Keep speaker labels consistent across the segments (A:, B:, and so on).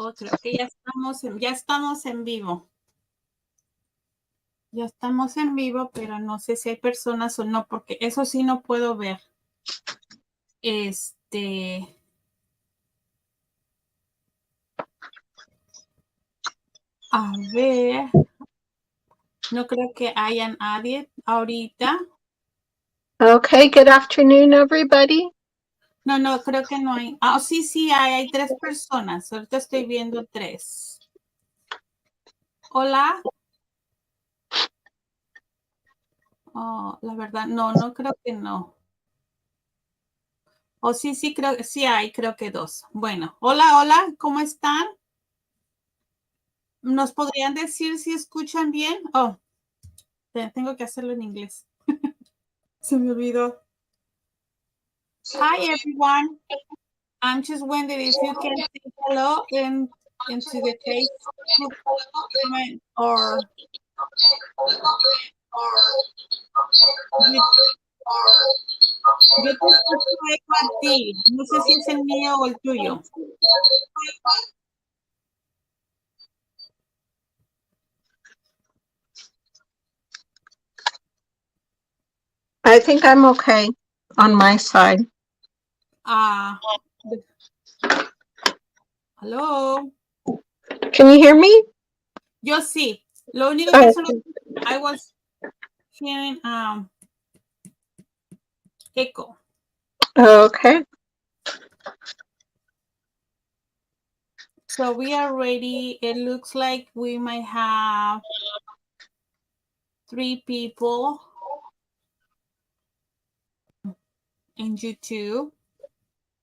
A: Oh, creo que ya estamos en vivo. Ya estamos en vivo, pero no sé si hay personas o no, porque eso sí no puedo ver. A ver. No creo que haya nadie ahorita.
B: Okay, good afternoon, everybody.
A: No, creo que no hay. Ah, sí, hay 3 personas. Ahorita estoy viendo 3. Hola. Oh, la verdad, no creo que no. Oh, sí, creo que 2. Bueno, hola, ¿cómo están? ¿Nos podrían decir si escuchan bien? Oh, tengo que hacerlo en inglés. Se me olvidó. Hi, everyone. I'm just wondering if you can say hello into the Facebook comment or yo te escucho eco a ti. No sé si es el mío o el tuyo.
B: I think I'm okay on my side.
A: Hello.
B: Can you hear me?
A: Yo sí. Lo único que solo I was hearing echo.
B: Okay.
A: So we are ready. It looks like we might have 3 people in YouTube.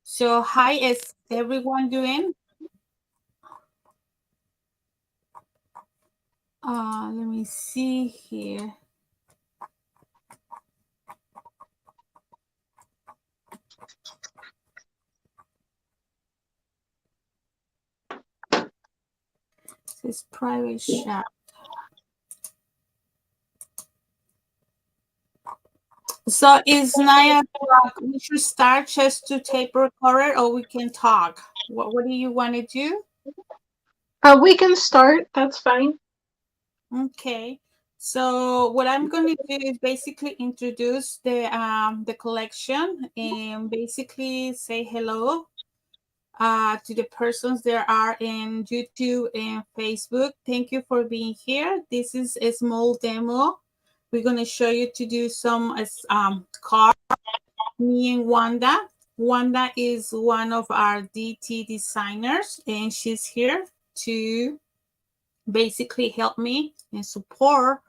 A: So hi, is everyone doing? Let me see here. This is private chat. So is 9 o'clock. We should start just to tape recorder, or we can talk. What do you want to do?
B: We can start. That's fine.
A: Okay. So what I'm going to do is basically introduce the collection and basically say hello to the persons there are in YouTube and Facebook. Thank you for being here. This is a small demo. We're going to show you to do some cards. Me and Wanda. Wanda is one of our DT designers, and she's here to basically help me and support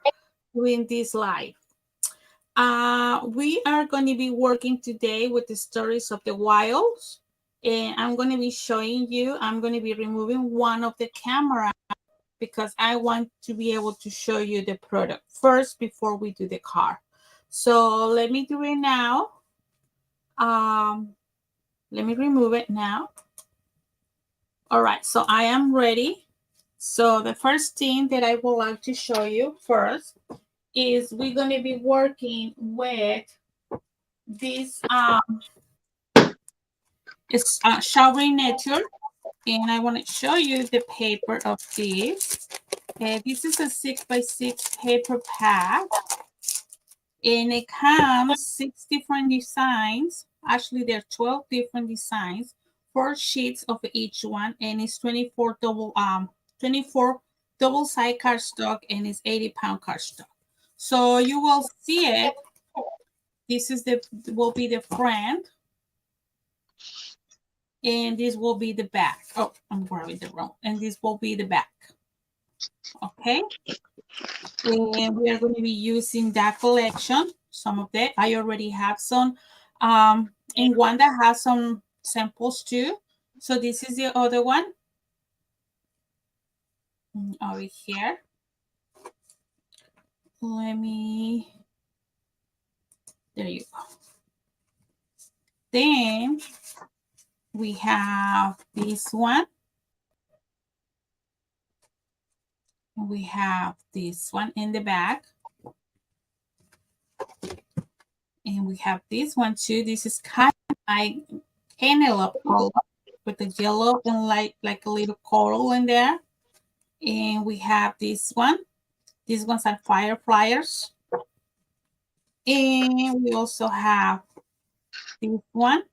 A: doing this live. We are going to be working today with the stories of the wilds, and I'm going to be showing you, I'm going to be removing one of the camera because I want to be able to show you the product first before we do the card. So let me do it now. Let me remove it now. All right, so I am ready. So the first thing that I would like to show you first is we're going to be working with this it's showering nature, and I want to show you the paper of this. This is a 6x6 paper pack, and it comes 6 different designs. Actually, there are 12 different designs, 4 sheets of each one, and it's 24 double side cardstock, and it's 80-pound cardstock. So you will see it. This is will be the front, and this will be the back. Oh, I'm grabbing the wrong. And this will be the back. Okay. And we are going to be using that collection. Some of that I already have some. And Wanda has some samples too. So this is the other one over here. There you go. Then we have this one. We have this one in the back. And we have this one too. This is kind of like cantaloupe color. with the yellow and like a little coral in there. And we have this one. These ones are fireflies. And we also have this one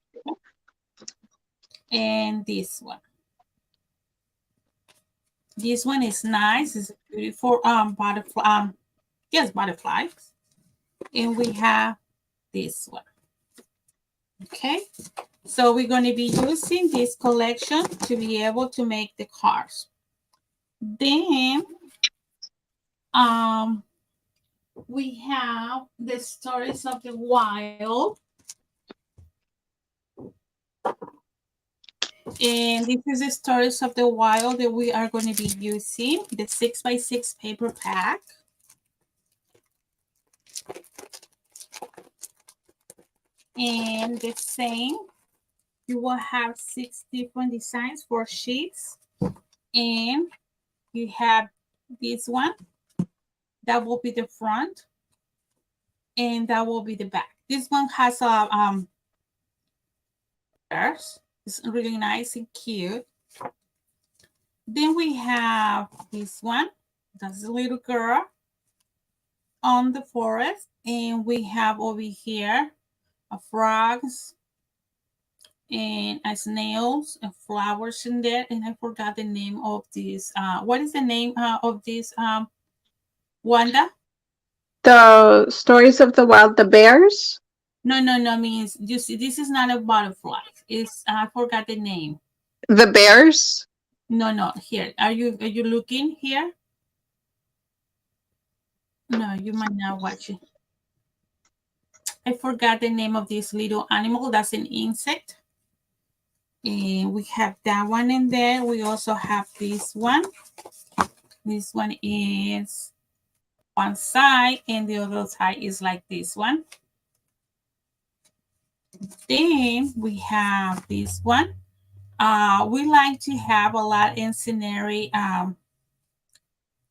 A: and this one. This one is nice. It's beautiful butterfly. Yes, butterflies. And we have this one. Okay. So we're going to be using this collection to be able to make the cards. Then um we have the stories of the wild. And this is the stories of the wild that we are going to be using. The 6x6 paper pack. And the same, you will have 6 different designs for sheets. And you have this one. That will be the front. And that will be the back. This one has a it's really nice and cute. Then we have this one. That's a little girl on the forest. And we have over here a frogs and snails and flowers in there. And I forgot the name of this. What is the name of this, Wanda?
B: The stories of the wild, the bears,
A: No, no, no. Means you see, this is not a butterfly. It's I forgot the name.
B: the bears,
A: No, no. Here, are you looking here? No, you might not watch it. I forgot the name of this little animal. That's an insect. And we have that one in there. We also have this one. This one is one side and the other side is like this one. Then we have this one. We like to have a lot in scenery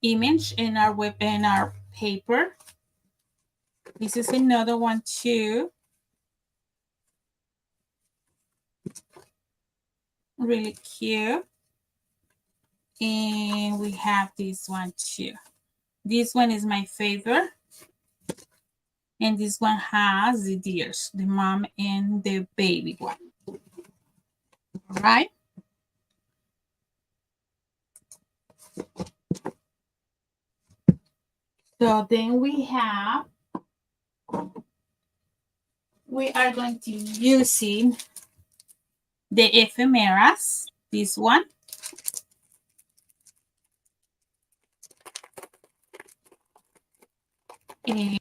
A: image in our web in our paper. This is another one too. Really cute. And we have this one too. This one is my favorite. And this one has the deers, the mom and the baby one. All right. So then we are going to using the ephemeras, this one. And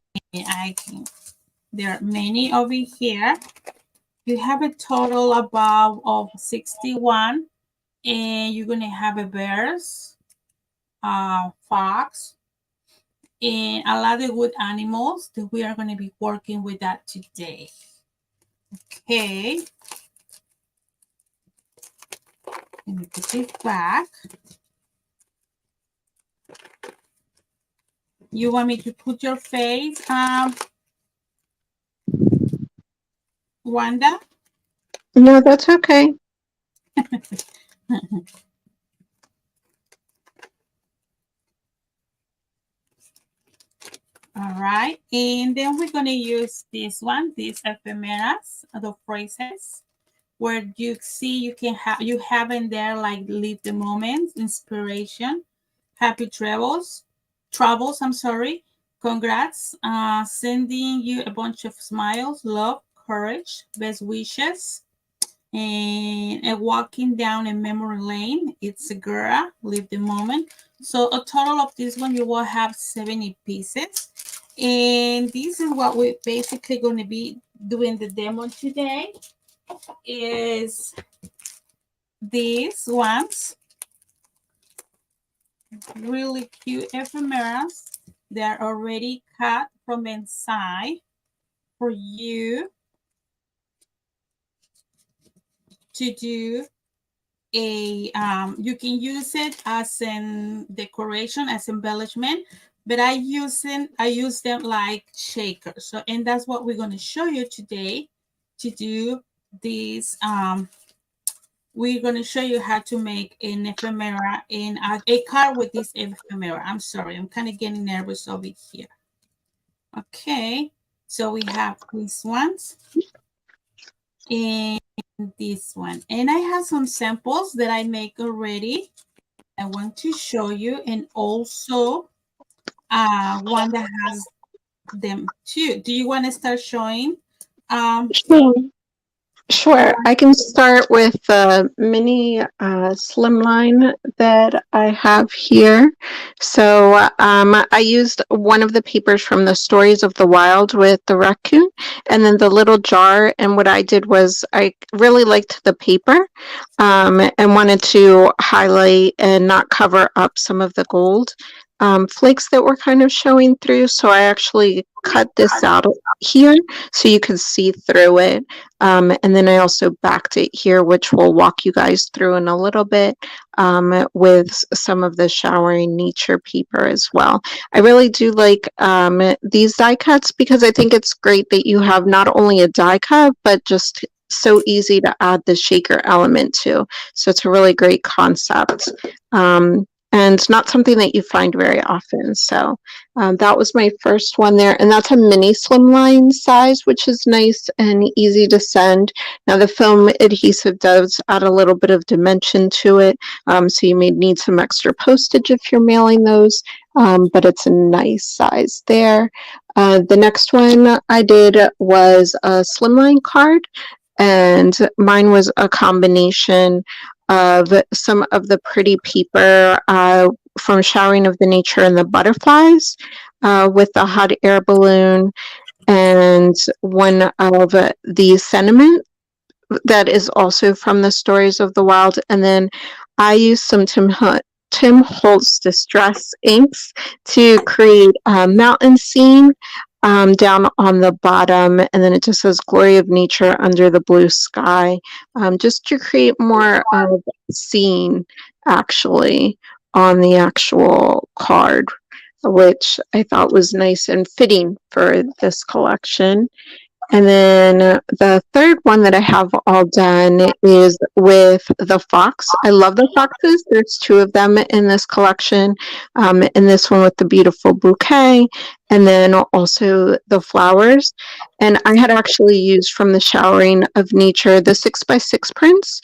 A: there are many over here. You have a total about of 61, and you're gonna have a bears, fox, and a lot of good animals that we are gonna be working with that today. Okay, let me put it back. You want me to put your face, Wanda?
B: no, that's okay.
A: All right, and then we're gonna use this one, these ephemeras, the phrases, where you see you have in there like live the moment, inspiration, happy travels. I'm sorry, congrats, sending you a bunch of smiles, love, courage, best wishes, and walking down a memory lane. It's a girl, live the moment. So a total of this one, you will have 70 pieces. And this is what we're basically going to be doing the demo today is these ones, really cute ephemeras. They're already cut from inside for you to do a you can use it as an decoration, as embellishment, but I use them like shakers. So and that's what we're going to show you today to do these we're going to show you how to make an ephemera in a card with this ephemera. I'm sorry, I'm kind of getting nervous over here. Okay, so we have these ones and this one. And I have some samples that I make already. I want to show you, and also one that has them too. Do you want to start showing? Um,
B: Sure. Sure. I can start with the mini slimline that I have here. So I used one of the papers from the Stories of the Wild with the raccoon, and then the little jar. And what I did was I really liked the paper and wanted to highlight and not cover up some of the gold flakes that were kind of showing through. So I actually cut this out here so you can see through it. And then I also backed it here, which we'll walk you guys through in a little bit with some of the showering nature paper as well. I really do like these die cuts because I think it's great that you have not only a die cut, but just so easy to add the shaker element to. So it's a really great concept. And not something that you find very often. So that was my first one there. And that's a mini slimline size, which is nice and easy to send. Now, the film adhesive does add a little bit of dimension to it. So you may need some extra postage if you're mailing those, but it's a nice size there. The next one I did was a slimline card, and mine was a combination of some of the pretty paper from Showering of the Nature and the Butterflies with the hot air balloon, and one of the sentiment that is also from the Stories of the Wild. And then I used some Tim Holtz Distress inks to create a mountain scene down on the bottom, and then it just says Glory of Nature under the blue sky, just to create more of a scene actually on the actual card, which I thought was nice and fitting for this collection. And then the third one that I have all done is with the fox. I love the foxes. There's two of them in this collection. And this one with the beautiful bouquet, and then also the flowers. And I had actually used from the Showering of Nature the 6x6 prints,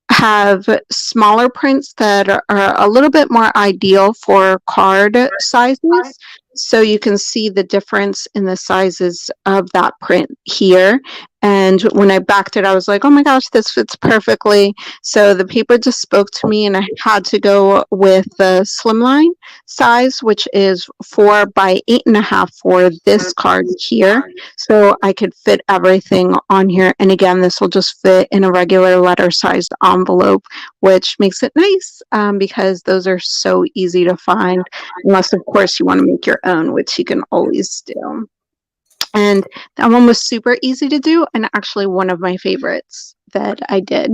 B: have smaller prints that are a little bit more ideal for card sizes. So you can see the difference in the sizes of that print here. And when I backed it, I was like, oh my gosh, this fits perfectly. So the paper just spoke to me, and I had to go with the slimline size, which is 4x8.5 for this card here. So I could fit everything on here. And again, this will just fit in a regular letter sized envelope, which makes it nice because those are so easy to find, unless, of course, you want to make your own, which you can always do. And that one was super easy to do, and actually one of my favorites that I did.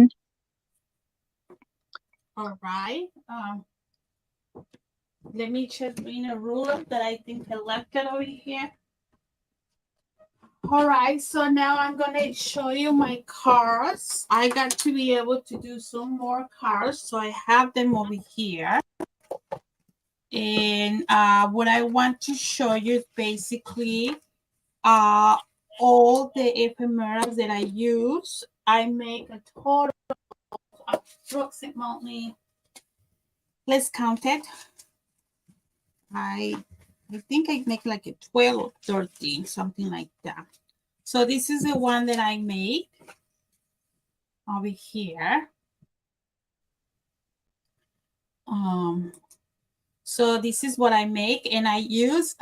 A: all right. Let me just bring a ruler that I think I left it over here. All right, so now I'm gonna show you my cards. I got to be able to do some more cards, so I have them over here. And what I want to show you is basically all the ephemeras that I use. I make a total of approximately, let's count it. I think I make like a 12 or 13, something like that. So this is the one that I made over here. So this is what I make, and I use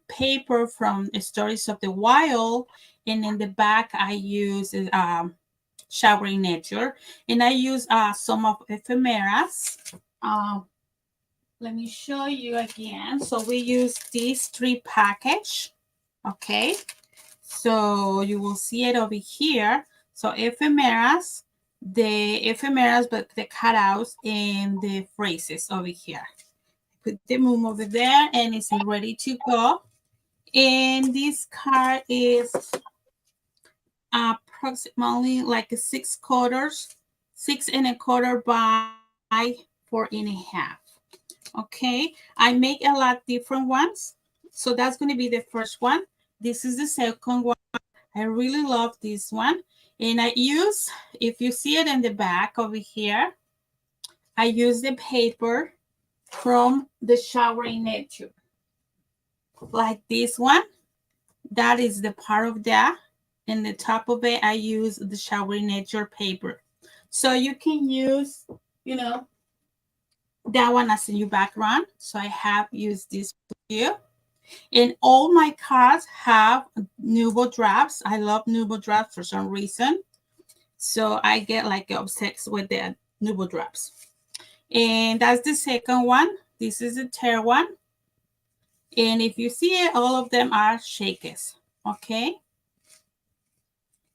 A: paper from Stories of the Wild, and in the back I use Showering Nature, and I use some of ephemeras. Let me show you again. So we use these 3 package. Okay, so you will see it over here. So ephemeras, but the cutouts and the phrases over here. Put the moon over there, and it's ready to go. And this card is approximately like a 6/4 6 1/4 by 4 1/2. Okay, I make a lot different ones. So that's going to be the first one. This is the second one. I really love this one. And I use, if you see it in the back over here, I use the paper from the showering nature. Like this one, that is the part of that. And the top of it, I use the showering nature paper. So you can use, you know, that one as a new background. So I have used this here. And all my cards have Nubo drafts. I love Nubo drafts for some reason. So I get like obsessed with the Nubo drafts. And that's the second one. This is the third one. And if you see it, all of them are shakers. Okay.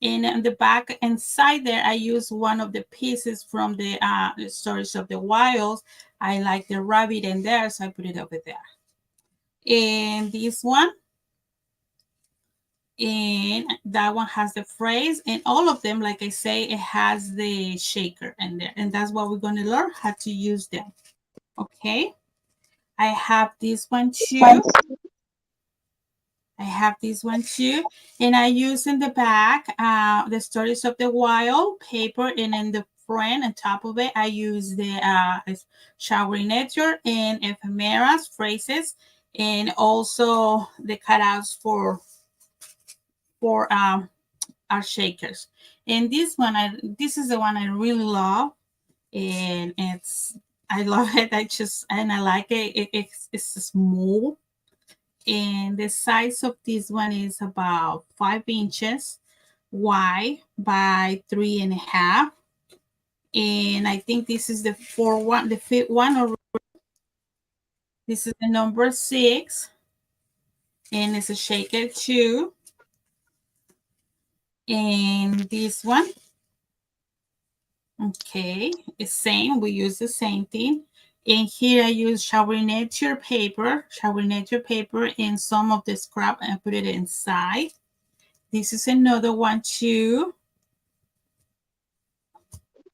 A: And on the back and side there, I use one of the pieces from the Stories of the Wilds. I like the rabbit in there, so I put it over there. And this one, and that one has the phrase, and all of them, like I say, it has the shaker in there, and that's what we're going to learn how to use them. Okay, I have this one too. I have this one too, and I use in the back the Stories of the Wild paper, and in the front and top of it, I use the showering nature and ephemeras phrases, and also the cutouts for our shakers. And this one, this is the one I really love, and I love it. I like it. It's small, and the size of this one is about 5 inches wide by 3.5. And I think this is the the fifth one, or this is the number 6, and it's a shaker too. And this one, okay, it's same. We use the same thing. And here I use shower nature paper, and some of the scrap, and put it inside. This is another one too.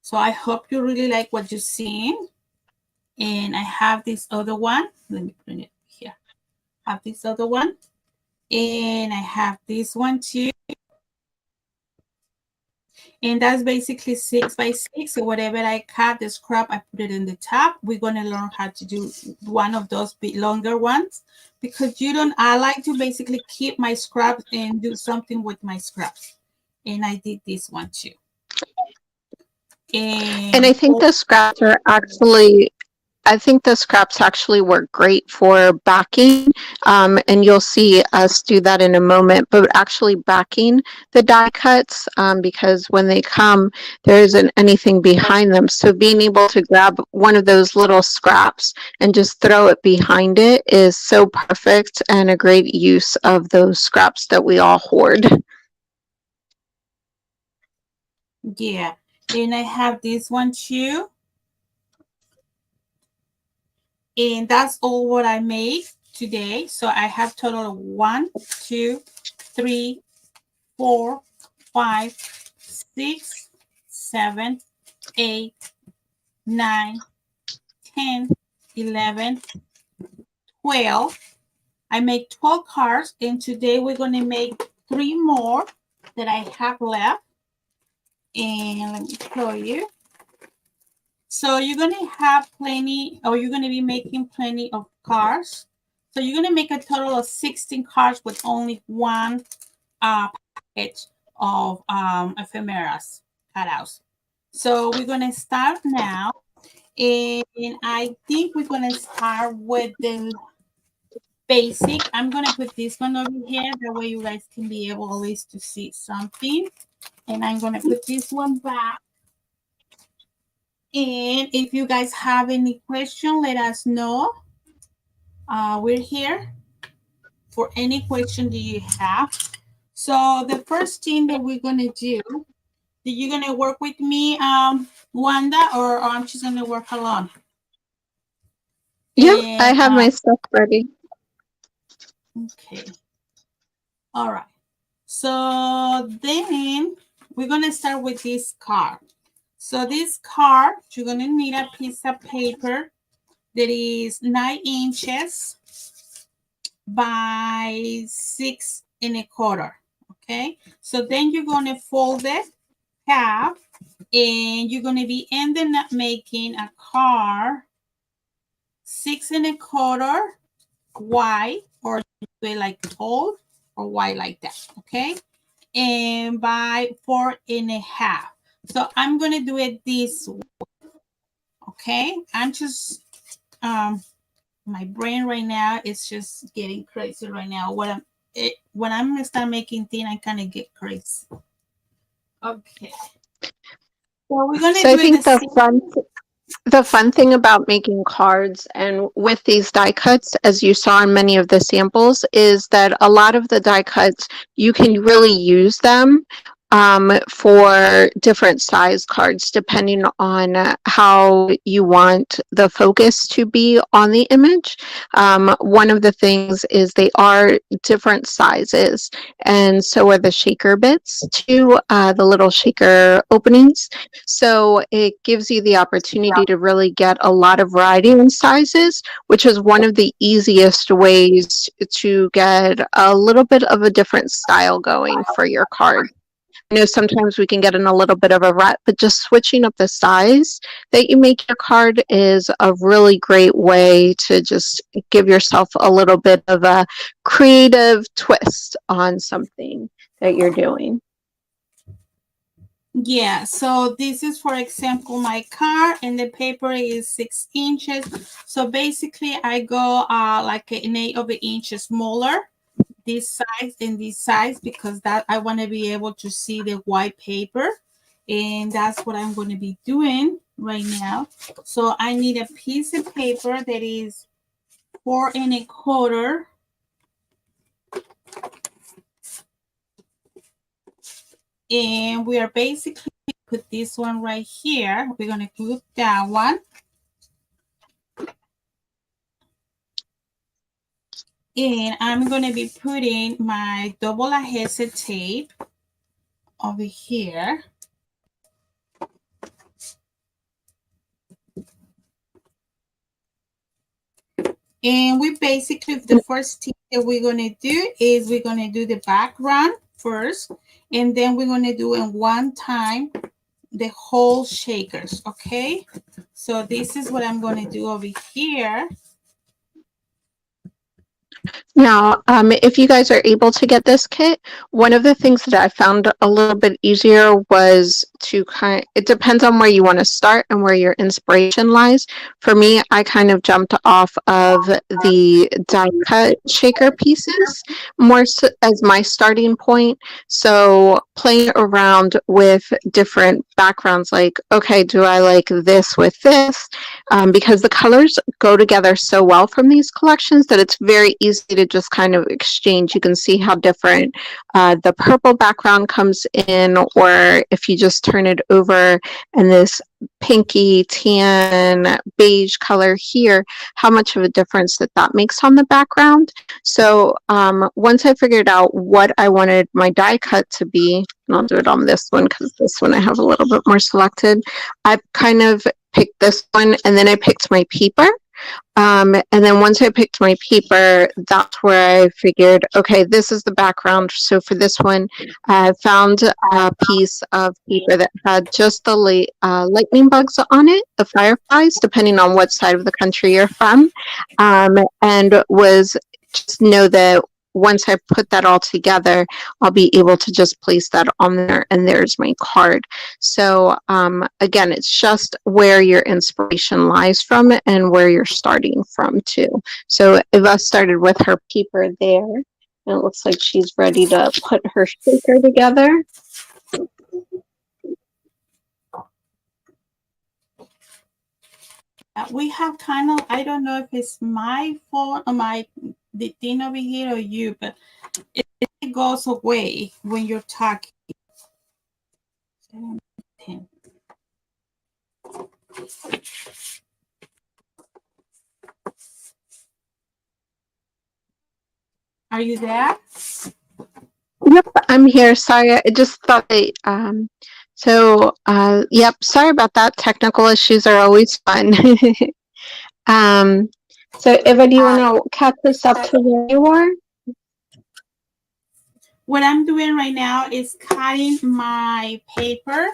A: So I hope you really like what you're seeing. And I have this other one. Let me put it here. I have this other one. And I have this one too. And that's basically 6 by 6. So whatever I cut, the scrap, I put it in the top. We're going to learn how to do one of those bit longer ones, because I like to basically keep my scraps and do something with my scraps. And I did this one too.
B: And
A: And for
B: I think the scraps actually work great for backing, and you'll see us do that in a moment, but actually backing the die cuts, because when they come, there isn't anything behind them. So being able to grab one of those little scraps and just throw it behind it is so perfect, and a great use of those scraps that we all hoard.
A: yeah, and I have this one too. And that's all what I made today. So I have total of 1, 2, 3, 4, 5, 6, 7, 8, 9, 10, 11, 12. I make 12 cards, and today we're going to make 3 more that I have left. And let me show you. So you're going to have plenty, or you're going to be making plenty of cards. So you're going to make a total of 16 cards with only one package of ephemeras cutouts. So we're going to start now. And I think we're going to start with the basic. I'm going to put this one over here. That way you guys can be able at least to see something. And I'm going to put this one back. And if you guys have any question, let us know. We're here for any question that you have. So the first thing that we're gonna do, are you gonna work with me, Wanda, or I'm just gonna work alone?
B: Yep, I
A: And
B: have my stuff ready.
A: okay, all right. So then we're gonna start with this card. So this card, you're gonna need a piece of paper that is 9 inches by 6 1/4. Okay, so then you're gonna fold it half, and you're gonna be ending up making a card 6 1/4 wide, or do it like tall or wide like that. Okay, and by 4 1/2. So I'm gonna do it this way. Okay, I'm just my brain right now is just getting crazy right now. When I'm gonna start making things, I kind of get crazy. Okay, so we're gonna
B: So I
A: do it the
B: think
A: same.
B: the fun thing about making cards and with these die cuts, as you saw in many of the samples, is that a lot of the die cuts, you can really use them for different size cards depending on how you want the focus to be on the image. One of the things is they are different sizes, and so are the shaker bits too, the little shaker openings. So it gives you the opportunity to really get a lot of variety in sizes, which is one of the easiest ways to get a little bit of a different style going for your card. I know sometimes we can get in a little bit of a rut, but just switching up the size that you make your card is a really great way to just give yourself a little bit of a creative twist on something that you're doing.
A: Yeah, so this is, for example, my card, and the paper is 6 inches. So basically, I go like an eighth of an inch smaller, this size and this size, because that I want to be able to see the white paper, and that's what I'm going to be doing right now. So I need a piece of paper that is 4 1/4, and we are basically put this one right here. We're going to glue that one, and I'm going to be putting my double adhesive tape over here. And we basically, the first thing that we're going to do is we're going to do the background first, and then we're going to do in one time the whole shakers. Okay, so this is what I'm going to do over here.
B: Now, if you guys are able to get this kit, one of the things that I found a little bit easier was to it depends on where you want to start and where your inspiration lies. For me, I kind of jumped off of the die cut shaker pieces more so as my starting point. So playing around with different backgrounds, like, okay, do I like this with this? Because the colors go together so well from these collections that it's very easy to just kind of exchange. You can see how different the purple background comes in, or if you just turn it over and this pinky tan beige color here, how much of a difference that makes on the background. So once I figured out what I wanted my die cut to be, and I'll do it on this one because this one I have a little bit more selected, I kind of picked this one, and then I picked my paper. And then once I picked my paper, that's where I figured, okay, this is the background. So for this one, I found a piece of paper that had just the lightning bugs on it, the fireflies, depending on what side of the country you're from, and was just know that once I put that all together, I'll be able to just place that on there, and there's my card. So again, it's just where your inspiration lies from and where you're starting from too. So Eva started with her paper there, and it looks like she's ready to put her shaker together.
A: We have kind of, I don't know if it's my phone or the thing over here or you, but it goes away when you're talking. Are you there?
B: Yep, I'm here. Sorry, I just thought So, yep, sorry about that. Technical issues are always fun. um, so, Eva, do you want to catch us up to where you are?
A: What I'm doing right now is cutting my paper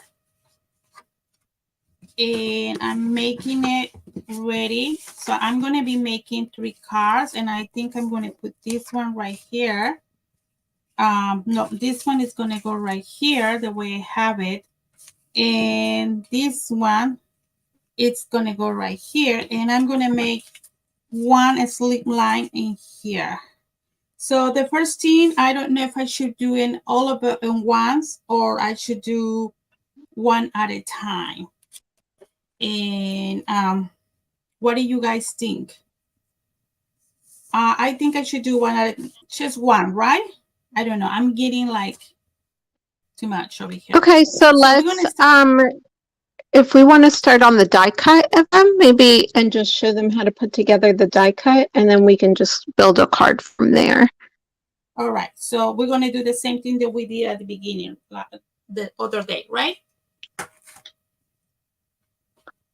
A: and I'm making it ready. So I'm going to be making 3 cards and I think I'm going to put this one right here. No, this one is going to go right here the way I have it. And this one, it's going to go right here. And I'm going to make one slip line in here. So the first thing, I don't know if I should do in all of it in once or I should do one at a time. And what do you guys think? I think I should do one at just one, right? I don't know. I'm getting like too much over here.
B: Okay, so
A: So we're gonna
B: let's
A: start.
B: if we want to start on the die cut of them, maybe, and just show them how to put together the die cut, and then we can just build a card from there.
A: All right. So we're gonna do the same thing that we did at the beginning, like the other day, right?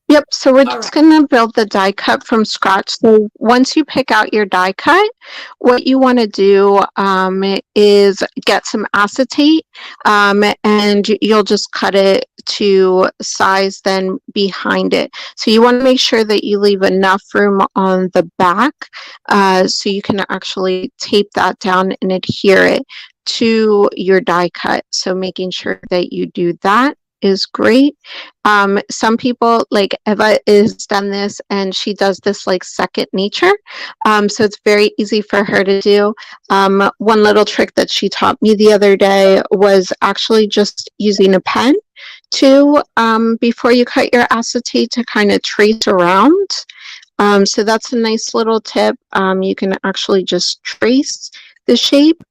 B: Yep, so we're
A: All
B: just
A: right.
B: going to build the die cut from scratch. So once you pick out your die cut, what you want to do is get some acetate and you'll just cut it to size then behind it. So you want to make sure that you leave enough room on the back so you can actually tape that down and adhere it to your die cut. So making sure that you do that is great. Some people, like Eva, is done this and she does this like second nature. So it's very easy for her to do. One little trick that she taught me the other day was actually just using a pen to, before you cut your acetate, to kind of trace around. So that's a nice little tip. You can actually just trace the shape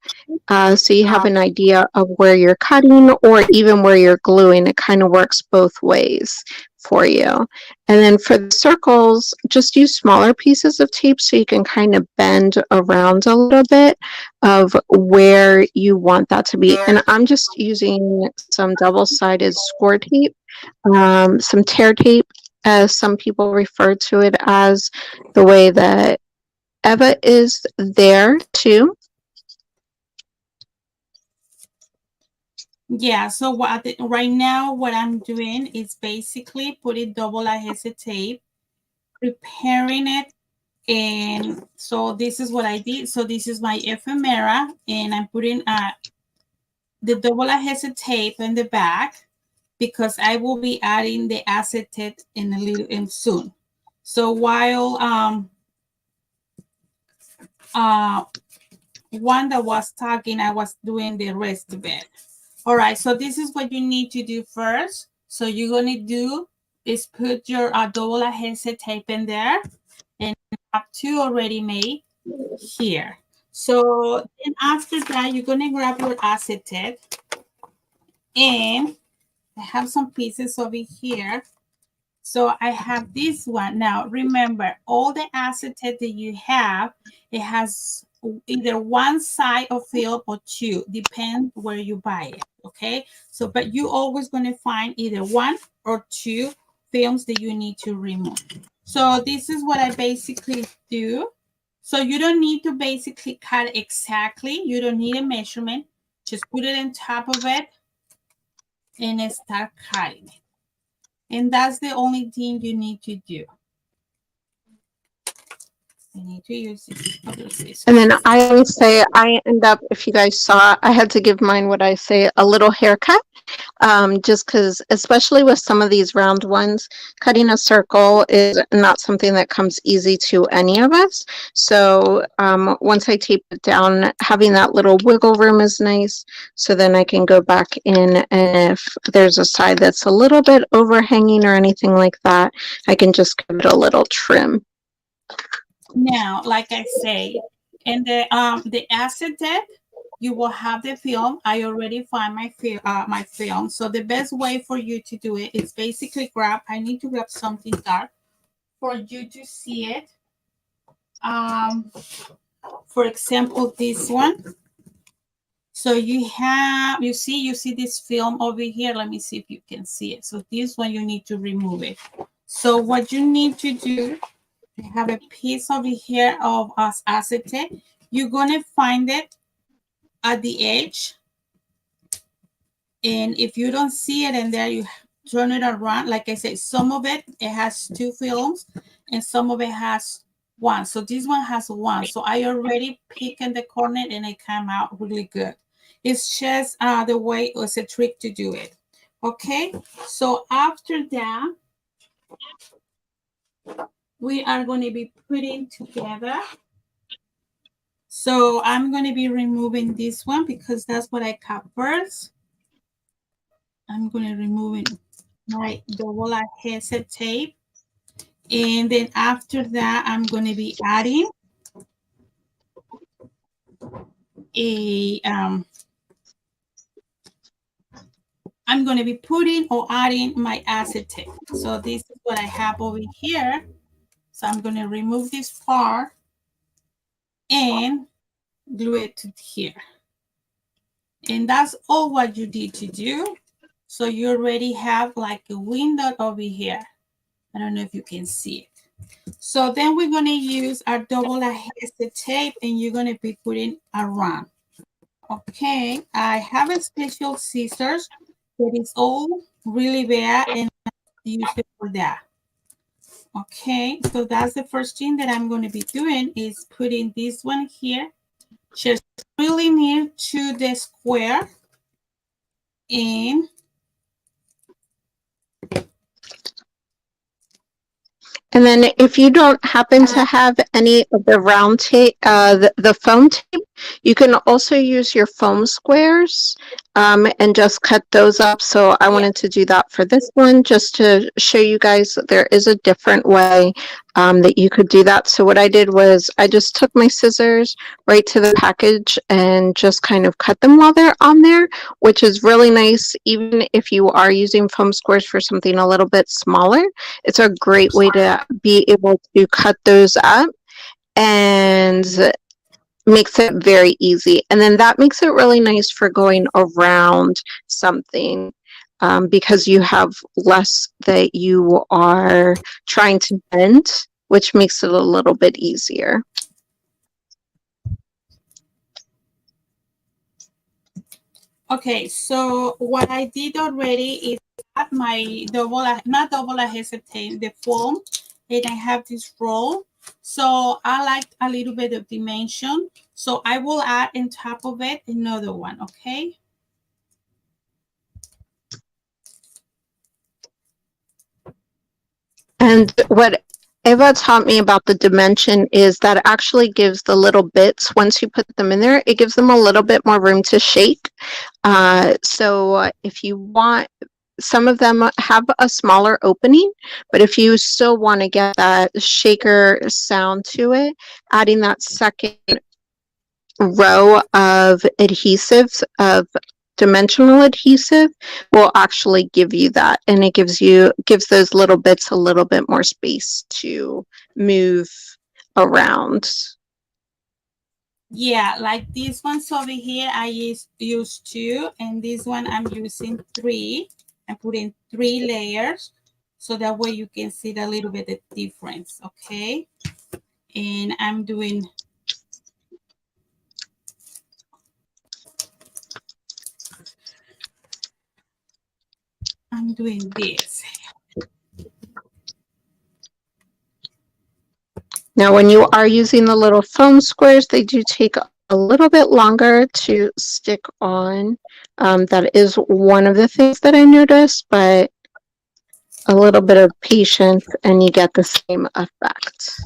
B: so you have an idea of where you're cutting or even where you're gluing. It kind of works both ways for you. And then for the circles, just use smaller pieces of tape so you can kind of bend around a little bit of where you want that to be. And I'm just using some double-sided score tape, some tear tape, as some people refer to it as, the way that Eva is there too.
A: Yeah. So right now, what I'm doing is basically putting double adhesive tape, preparing it. And so this is what I did. So this is my ephemera, and I'm putting the double adhesive tape in the back because I will be adding the acetate in a little and soon. So while uh one that was talking, I was doing the rest of it. All right, so this is what you need to do first. So you're gonna do is put your double adhesive tape in there, and have 2 already made here. So then after that, you're gonna grab your acetate, and I have some pieces over here. So I have this one. Now remember, all the acetate that you have, it has either one side of film or two, depends where you buy it. Okay. So, but you always going to find either one or two films that you need to remove. So this is what I basically do. So you don't need to basically cut exactly. You don't need a measurement. Just put it on top of it and start cutting it. And that's the only thing you need to do. I need to use this other
B: And then
A: scissors.
B: I always say, I end up, if you guys saw, I had to give mine what I say, a little haircut. Just because, especially with some of these round ones, cutting a circle is not something that comes easy to any of us. So once I tape it down, having that little wiggle room is nice. So then I can go back in, and if there's a side that's a little bit overhanging or anything like that, I can just give it a little trim.
A: Now, like I say, in the acetate, you will have the film. I already find my film. So the best way for you to do it is basically grab. I need to grab something dark for you to see it. Um, for example, this one. So you see this film over here. Let me see if you can see it. So this one you need to remove it. So what you need to do, you have a piece over here of acetate. You're gonna find it at the edge, and if you don't see it in there, you turn it around. Like I said, some of it has two films, and some of it has one. So this one has one. So I already pick in the corner, and it came out really good. It's just the way it's a trick to do it. Okay, so after that, we are going to be putting together. So I'm going to be removing this one because that's what I cut first. I'm going to remove my double adhesive tape. And then after that, I'm going to be adding a, I'm going to be putting or adding my acetate. So this is what I have over here. So I'm going to remove this part and glue it to here. And that's all what you need to do. So you already have like a window over here. I don't know if you can see it. So then we're going to use our double adhesive tape, and you're going to be putting around. Okay, I have a special scissors that is all really bad, and I use it for that. Okay, so that's the first thing that I'm going to be doing is putting this one here, just really near to the square, and
B: And then if you don't happen to have any of the round tape, the foam tape, you can also use your foam squares and just cut those up. So I
A: yeah,
B: wanted to do that for this one just to show you guys that there is a different way that you could do that. So what I did was I just took my scissors right to the package and just kind of cut them while they're on there, which is really nice. Even if you are using foam squares for something a little bit smaller, it's a great way to be able to cut those up and makes it very easy. And then that makes it really nice for going around something because you have less that you are trying to bend, which makes it a little bit easier.
A: okay, so what I did already is add my not double hesitate, the foam, and I have this roll. So I like a little bit of dimension. So I will add on top of it another one, okay?
B: And what Eva taught me about the dimension is that it actually gives the little bits, once you put them in there, it gives them a little bit more room to shake. So if you want, some of them have a smaller opening, but if you still want to get that shaker sound to it, adding that second row of adhesives, of dimensional adhesive, will actually give you that, and it gives those little bits a little bit more space to move around.
A: Yeah, like this one's over here, I use two, and this one I'm using three. I'm putting 3 layers, so that way you can see the little bit of difference, okay? And I'm doing this.
B: Now, when you are using the little foam squares, they do take a little bit longer to stick on. That is one of the things that I noticed, but a little bit of patience and you get the same effect.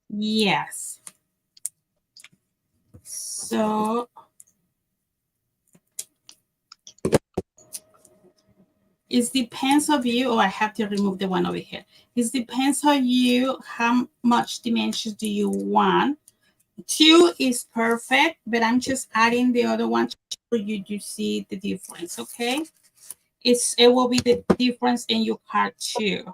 A: Yes. So it depends of you. Oh, I have to remove the one over here. It depends on you how much dimensions do you want. 2 is perfect, but I'm just adding the other one for you to see the difference, okay? It will be the difference in your card too.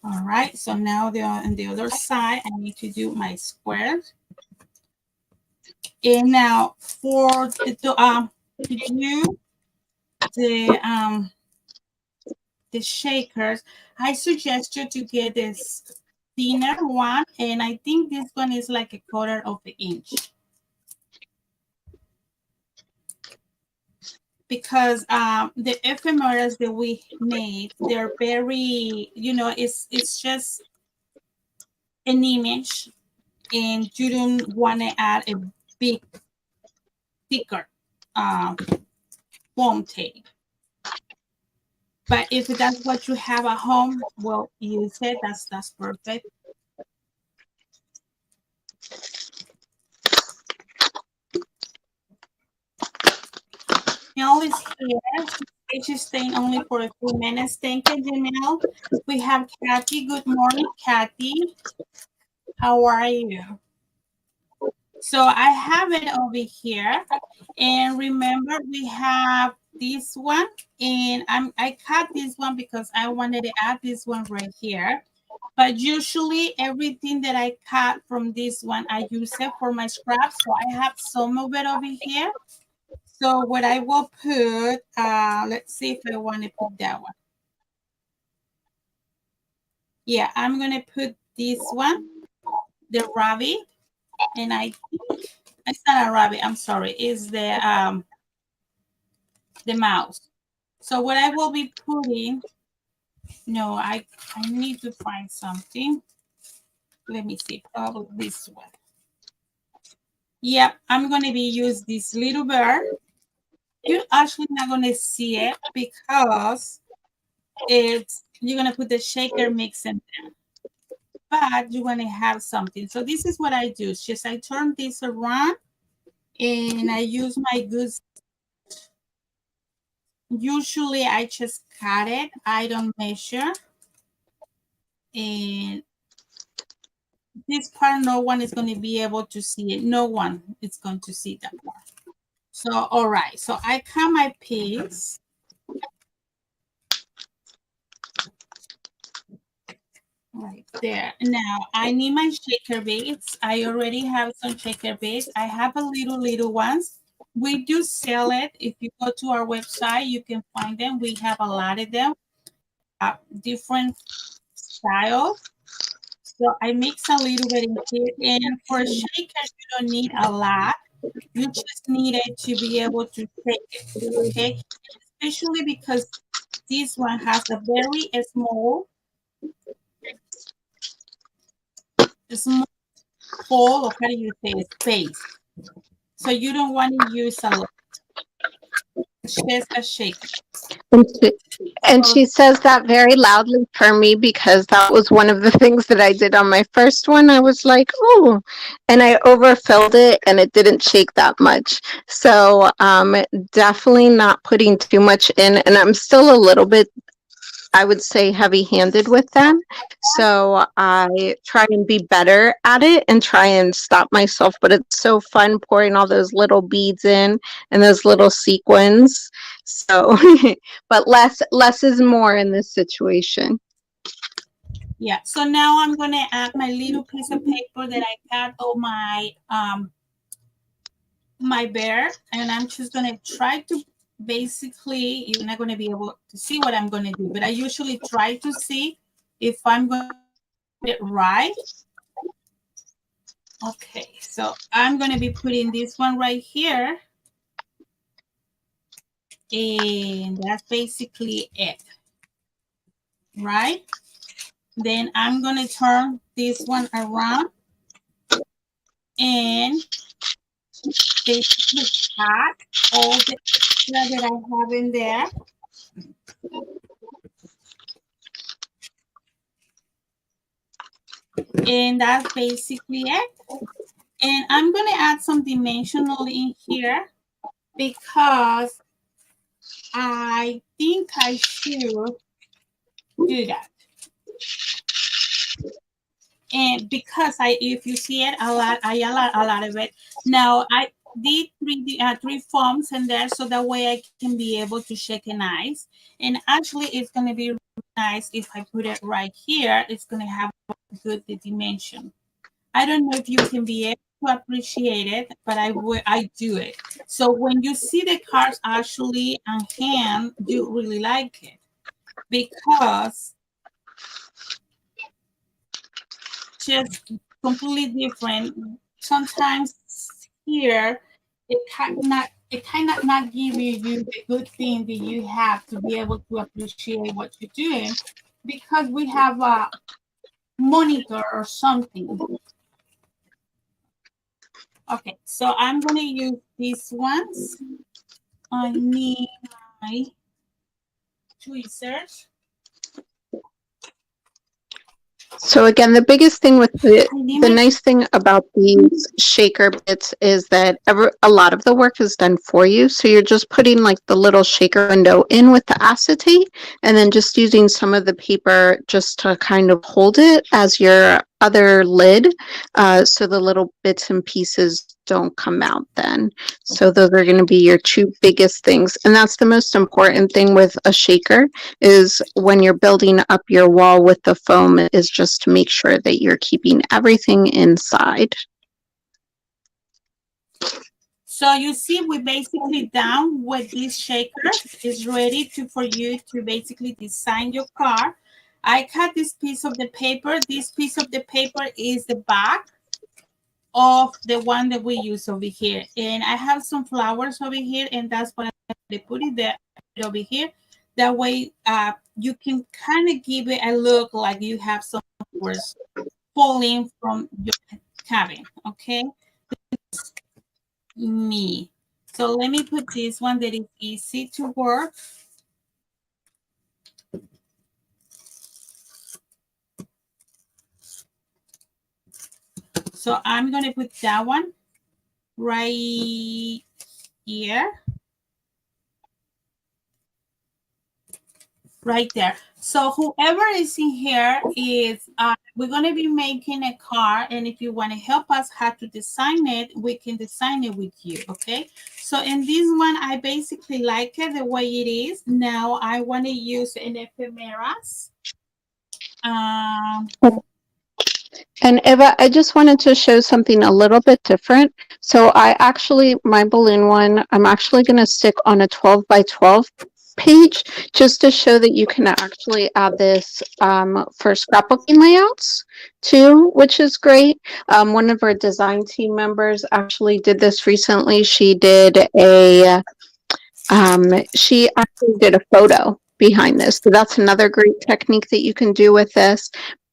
A: All right, so now on the other side, I need to do my squares. And now for to do the shakers, I suggest you to get this thinner one, and I think this one is like a quarter of an inch because the ephemeras that we made, they're very, it's just an image, and you don't want to add a big thicker uh, foam tape. But if that's what you have at home, well, use it. That's perfect. Janelle is here. She's staying only for a few minutes. Thank you, Janelle. We have Kathy. Good morning, Kathy. How are you? So I have it over here. And remember, we have this one. And I cut this one because I wanted to add this one right here. But usually everything that I cut from this one, I use it for my scraps. So I have some of it over here. So what I will put, let's see if I want to put that one. Yeah, I'm going to put this one, the rabbit. And I think it's not a rabbit. I'm sorry. It's the mouse. So what I will be putting, no, I need to find something. Let me see, probably this one. Yep, I'm going to be use this little bird. You're actually not going to see it because you're going to put the shaker mix in there. But you want to have something. So this is what I do. It's just I turn this around and I use my goods. Usually I just cut it. I don't measure. And this part, no one is going to be able to see it. No one is going to see that part. So, all right. So I cut my piece. Right there. Now I need my shaker beads. I already have some shaker beads. I have a little ones. We do sell it. If you go to our website, you can find them. We have a lot of them, different styles. So I mix a little bit in here. And for shakers, you don't need a lot. You just need it to be able to shake it. Okay. Especially because this one has a very small hole, or how do you say it, space. So you don't want to use a lot. It's just a shaker.
B: And she, and
A: So
B: she says that very loudly for me because that was one of the things that I did on my first one. I was like, oh, and I overfilled it and it didn't shake that much. So definitely not putting too much in. And I'm still a little bit, I would say, heavy handed with them. So I try and be better at it and try and stop myself. But it's so fun pouring all those little beads in and those little sequins. So, but less is more in this situation.
A: yeah. So now I'm gonna add my little piece of paper that I cut on my bear, and I'm just gonna try to basically. You're not gonna be able to see what I'm gonna do, but I usually try to see if I'm going to put it right. Okay, so I'm gonna be putting this one right here, and that's basically it, right? Then I'm gonna turn this one around and basically cut all the extra that I have in there. And that's basically it. And I'm gonna add some dimensional in here because I think I should do that. And because if you see it a lot of it. Now I did three forms in there so that way I can be able to shake an ice. And actually it's gonna be nice if I put it right here. It's going to have a good dimension. I don't know if you can be able to appreciate it, but I do it. So when you see the cards actually on hand, you really like it because just completely different. Sometimes here it kind of not give you the good thing that you have to be able to appreciate what you're doing because we have a monitor or something. Okay, so I'm gonna use these ones. I need my tweezers.
B: So again, the biggest thing with
A: I need
B: the
A: my
B: nice thing about these shaker bits is that a lot of the work is done for you. So you're just putting like the little shaker window in with the acetate and then just using some of the paper just to kind of hold it as your other lid, so the little bits and pieces don't come out then. So those are going to be your two biggest things. And that's the most important thing with a shaker is when you're building up your wall with the foam is just to make sure that you're keeping everything inside.
A: So you see, we basically done with these shakers. Is ready to for you to basically design your car. I cut this piece of the paper. This piece of the paper is the back of the one that we use over here. And I have some flowers over here, and that's what I'm going to put it there over here. That way, you can kind of give it a look like you have some flowers falling from your cabin. Okay, me. So let me put this one that is easy to work. So I'm going to put that one right here. Right there. So whoever is in here is, we're going to be making a car. And if you want to help us how to design it, we can design it with you. Okay. So in this one, I basically like it the way it is. Now I want to use an ephemeras. Um,
B: And Eva, I just wanted to show something a little bit different. So my balloon one, I'm actually going to stick on a 12 by 12 page just to show that you can actually add this for scrapbooking layouts too, which is great. One of our design team members actually did this recently. She actually did a photo behind this. So that's another great technique that you can do with this.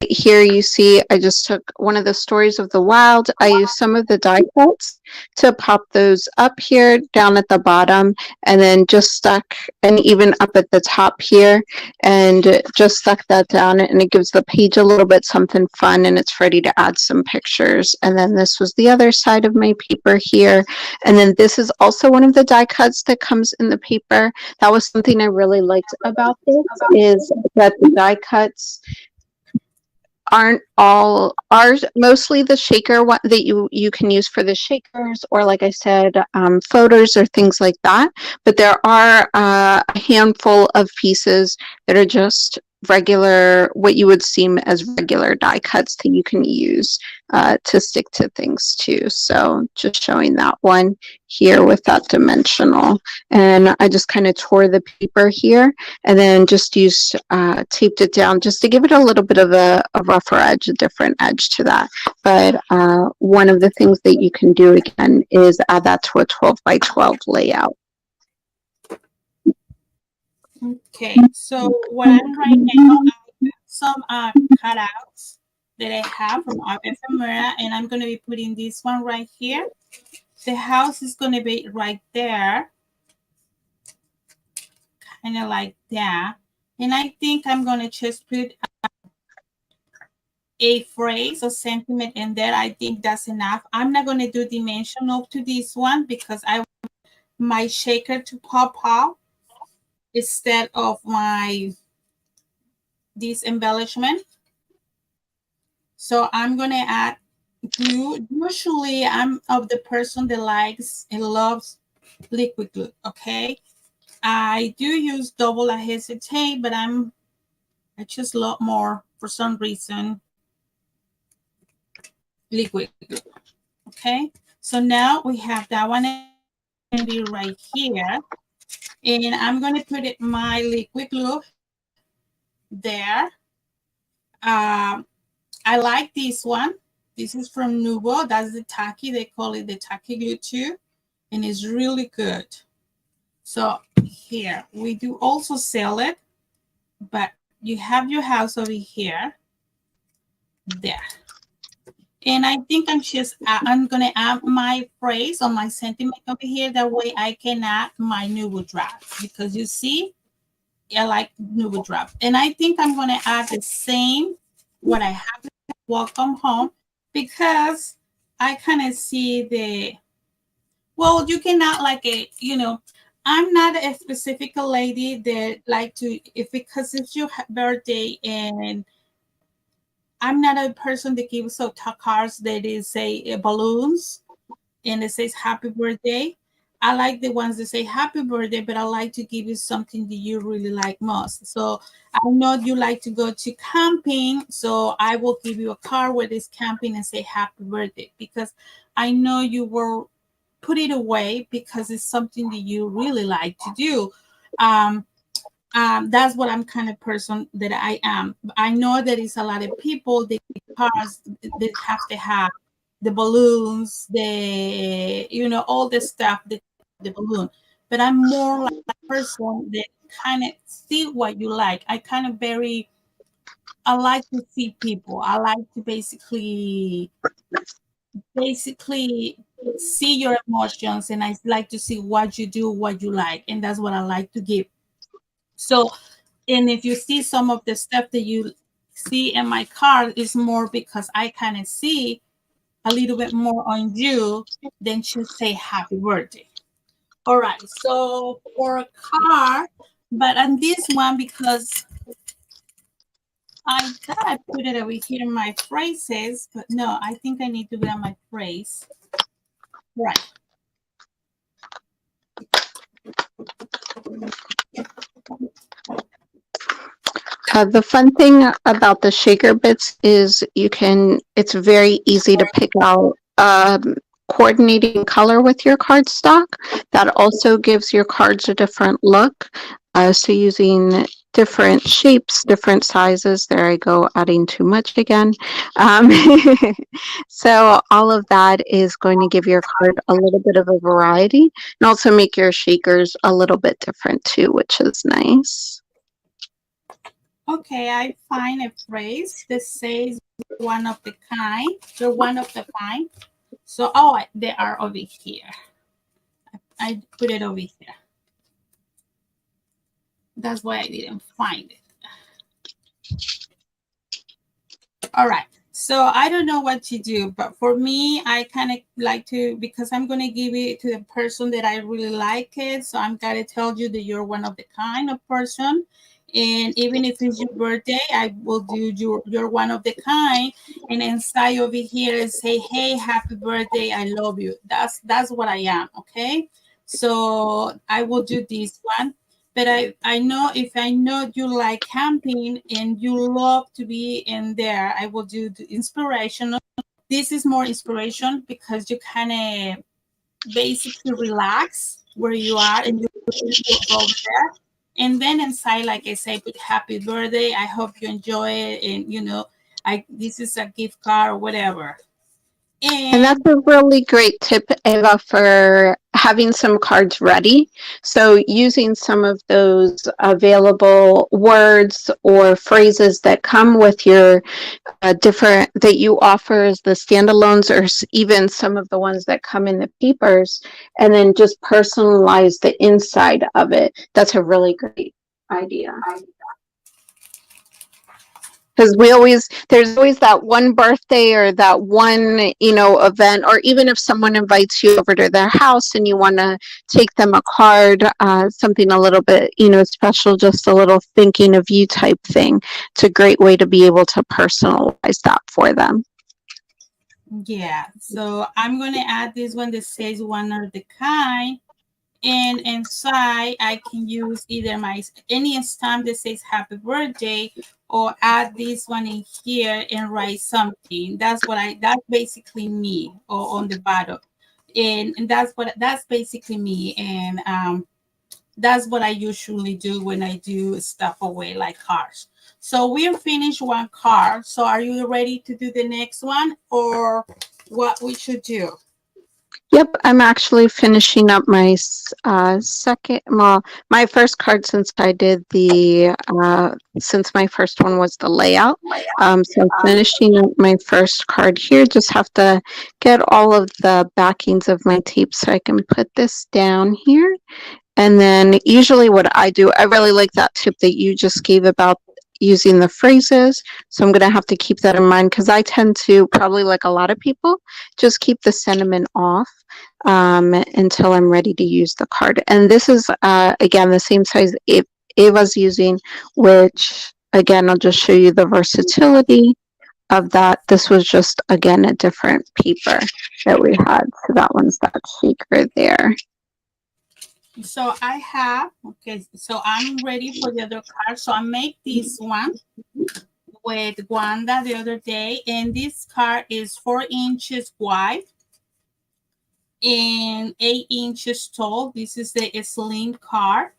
B: Here you see I just took one of the stories of the wild. I used some of the die cuts to pop those up here down at the bottom and then just stuck and even up at the top here and just stuck that down and it gives the page a little bit something fun and it's ready to add some pictures. And then this was the other side of my paper here. And then this is also one of the die cuts that comes in the paper. That was something I really liked about this is that the die cuts aren't all ours, mostly the shaker one that you can use for the shakers or like I said photos or things like that, but there are a handful of pieces that are just regular what you would seem as regular die cuts that you can use to stick to things too. So just showing that one here with that dimensional, and I just kind of tore the paper here and then just used taped it down just to give it a little bit of a rougher edge, a different edge to that. But one of the things that you can do again is add that to a 12 by 12 layout.
A: okay. So what I'm right now, I have some cutouts that I have from Ephemera, and I'm going to be putting this one right here. The house is going to be right there, kind of like that. And I think I'm going to just put a phrase or sentiment in there. I think that's enough. I'm not going to do dimensional to this one because I want my shaker to pop out instead of my this embellishment. So I'm going to add glue. Usually I'm of the person that likes and loves liquid glue, okay? I do use double adhesive tape, but I'm I just love more, for some reason, liquid glue. Okay, so now we have that one handy right here. And I'm going to put it, my liquid glue there. Um, I like this one. This is from Nuvo. That's the tacky. They call it the tacky glue too. And it's really good. So here, we do also sell it, but you have your house over here. There. And I think I'm going to add my phrase or my sentiment over here. That way I can add my Nuvo draft. Because you see, I like Nuvo draft. And I think I'm going to add the same, what I have, welcome home, because I kind of see well, you cannot like it, I'm not a specific lady that like to, if because it's your birthday, and I'm not a person that gives out cards that is say balloons and it says happy birthday. I like the ones that say happy birthday, but I like to give you something that you really like most. So I know you like to go to camping, so I will give you a card where it's camping and say happy birthday, because I know you will put it away because it's something that you really like to do. Um, that's what I'm kind of person that I am. I know there is a lot of people that cars that have to have the balloons, all the stuff, the balloon. But I'm more like a person that kind of see what you like. I like to see people. I like to basically see your emotions, and I like to see what you do, what you like, and that's what I like to give. So, and if you see some of the stuff that you see in my card is more because I kind of see a little bit more on you than to say happy birthday. All right, so for a card, but on this one, because I thought I put it over here in my phrases, but no, I think I need to be on my phrase. Right.
B: The fun thing about the shaker bits is it's very easy to pick out coordinating color with your cardstock. That also gives your cards a different look. So using different shapes, different sizes. There I go, adding too much again. Um, so all of that is going to give your card a little bit of a variety and also make your shakers a little bit different too, which is nice.
A: Okay, I find a phrase that says one of the kind. You're one of the kind. So, they are over here. I put it over here. That's why I didn't find it. All right. So I don't know what to do, but for me, I kind of like to, because I'm going to give it to the person that I really like it. So I'm going to tell you that you're one of the kind of person. And even if it's your birthday, I will do you're one of the kind. And inside over here is say, hey, happy birthday. I love you. That's what I am. Okay. So I will do this one. But I know if I know you like camping and you love to be in there, I will do the inspirational. This is more inspiration because you kind of basically relax where you are and you go there. And then inside, like I say, put happy birthday. I hope you enjoy it. And this is a gift card or whatever.
B: And that's
A: And
B: a really great tip, Eva, for having some cards ready. So, using some of those available words or phrases that come with your different, that you offer as the standalones, or even some of the ones that come in the papers, and then just personalize the inside of it. That's a really great idea. Because there's always that one birthday or that one event, or even if someone invites you over to their house and you want to take them a card, something a little bit special, just a little thinking of you type thing. It's a great way to be able to personalize that for them.
A: yeah, so I'm going to add this one that says one of the kind. And inside, I can use either any stamp that says happy birthday, or add this one in here and write something. That's basically me, or on the bottom. And that's basically me. And that's what I usually do when I do stuff away like cars. So we finished one car. So are you ready to do the next one, or what we should do?
B: Yep, I'm actually finishing up my second, well, my first card since I did since my first one was the layout. So I'm finishing up my first card here. Just have to get all of the backings of my tape so I can put this down here. And then usually what I do, I really like that tip that you just gave about using the phrases. So I'm going to have to keep that in mind because I tend to, probably like a lot of people, just keep the sentiment off until I'm ready to use the card. And this is, again, the same size Ava's using, which, again, I'll just show you the versatility of that. This was just, again, a different paper that we had. So that one's that shaker there.
A: So I have, okay, so I'm ready for the other card. So I make this one with Wanda the other day, and this card is 4 inches wide and 8 inches tall. This is the slim card,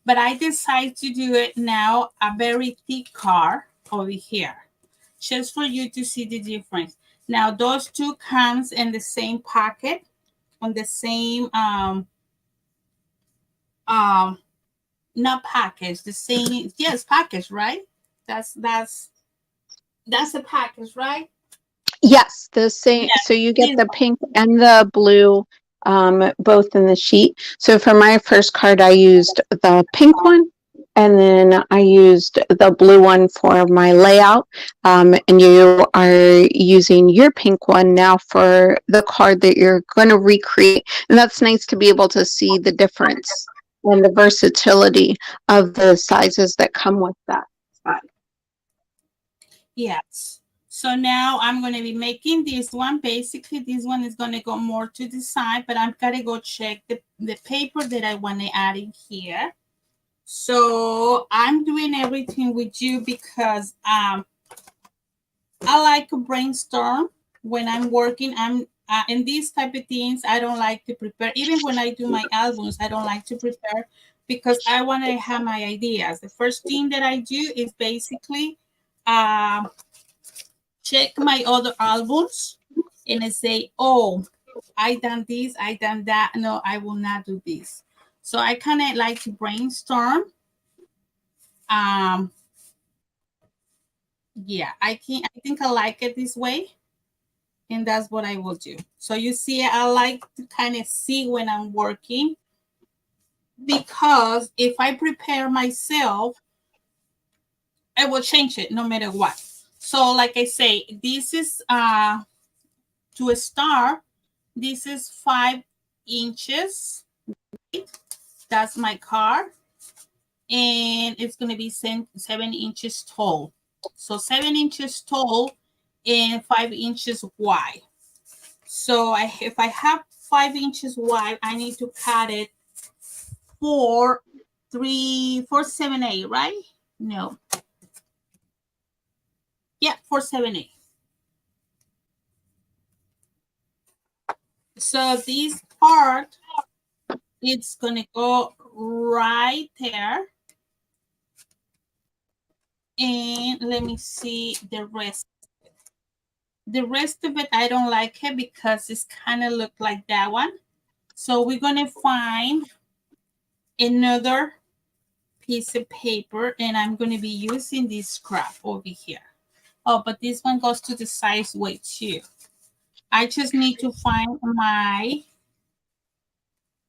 A: but I decided to do it now a very thick card over here, just for you to see the difference. Now those two comes in the same pocket, on the same um not package, the same, yes, package, right? That's a package, right?
B: Yes, the same.
A: Yes,
B: So you get
A: this
B: the pink and the blue, both in the sheet. So for my first card, I used the pink one, and then I used the blue one for my layout. And you are using your pink one now for the card that you're going to recreate. And that's nice to be able to see the difference and the versatility of the sizes that come with that.
A: Yes. So now I'm going to be making this one. Basically, this one is going to go more to the side, but I'm going to go check the paper that I want to add in here. So I'm doing everything with you because I like to brainstorm when I'm working. I'm in these type of things. I don't like to prepare. Even when I do my albums, I don't like to prepare because I want to have my ideas. The first thing that I do is basically um, check my other albums and I say, oh, I done this, I done that. No, I will not do this. So I kind of like to brainstorm. Um, yeah, I think I like it this way, and that's what I will do. So you see, I like to kind of see when I'm working, because if I prepare myself, I will change it no matter what. So like I say, this is to start, this is 5 inches. That's my card. And it's going to be 7 inches tall. So 7 inches tall and 5 inches wide. So if I have 5 inches wide, I need to cut it 478, right? No. Yeah, 478. So this part, it's going to go right there. And let me see the rest. The rest of it, I don't like it because it's kind of look like that one. So we're going to find another piece of paper, and I'm going to be using this scrap over here. Oh, but this one goes to the size way too. I just need to find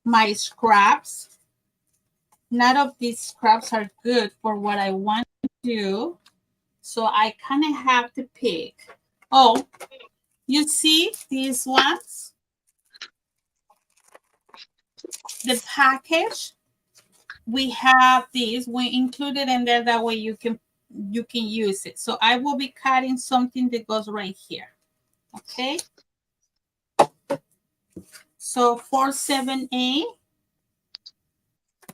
A: my scraps. None of these scraps are good for what I want to do. So I kind of have to pick. Oh, you see these ones? The package, we have these. We included in there, that way you can use it. So I will be cutting something that goes right here. Okay. So for 7A,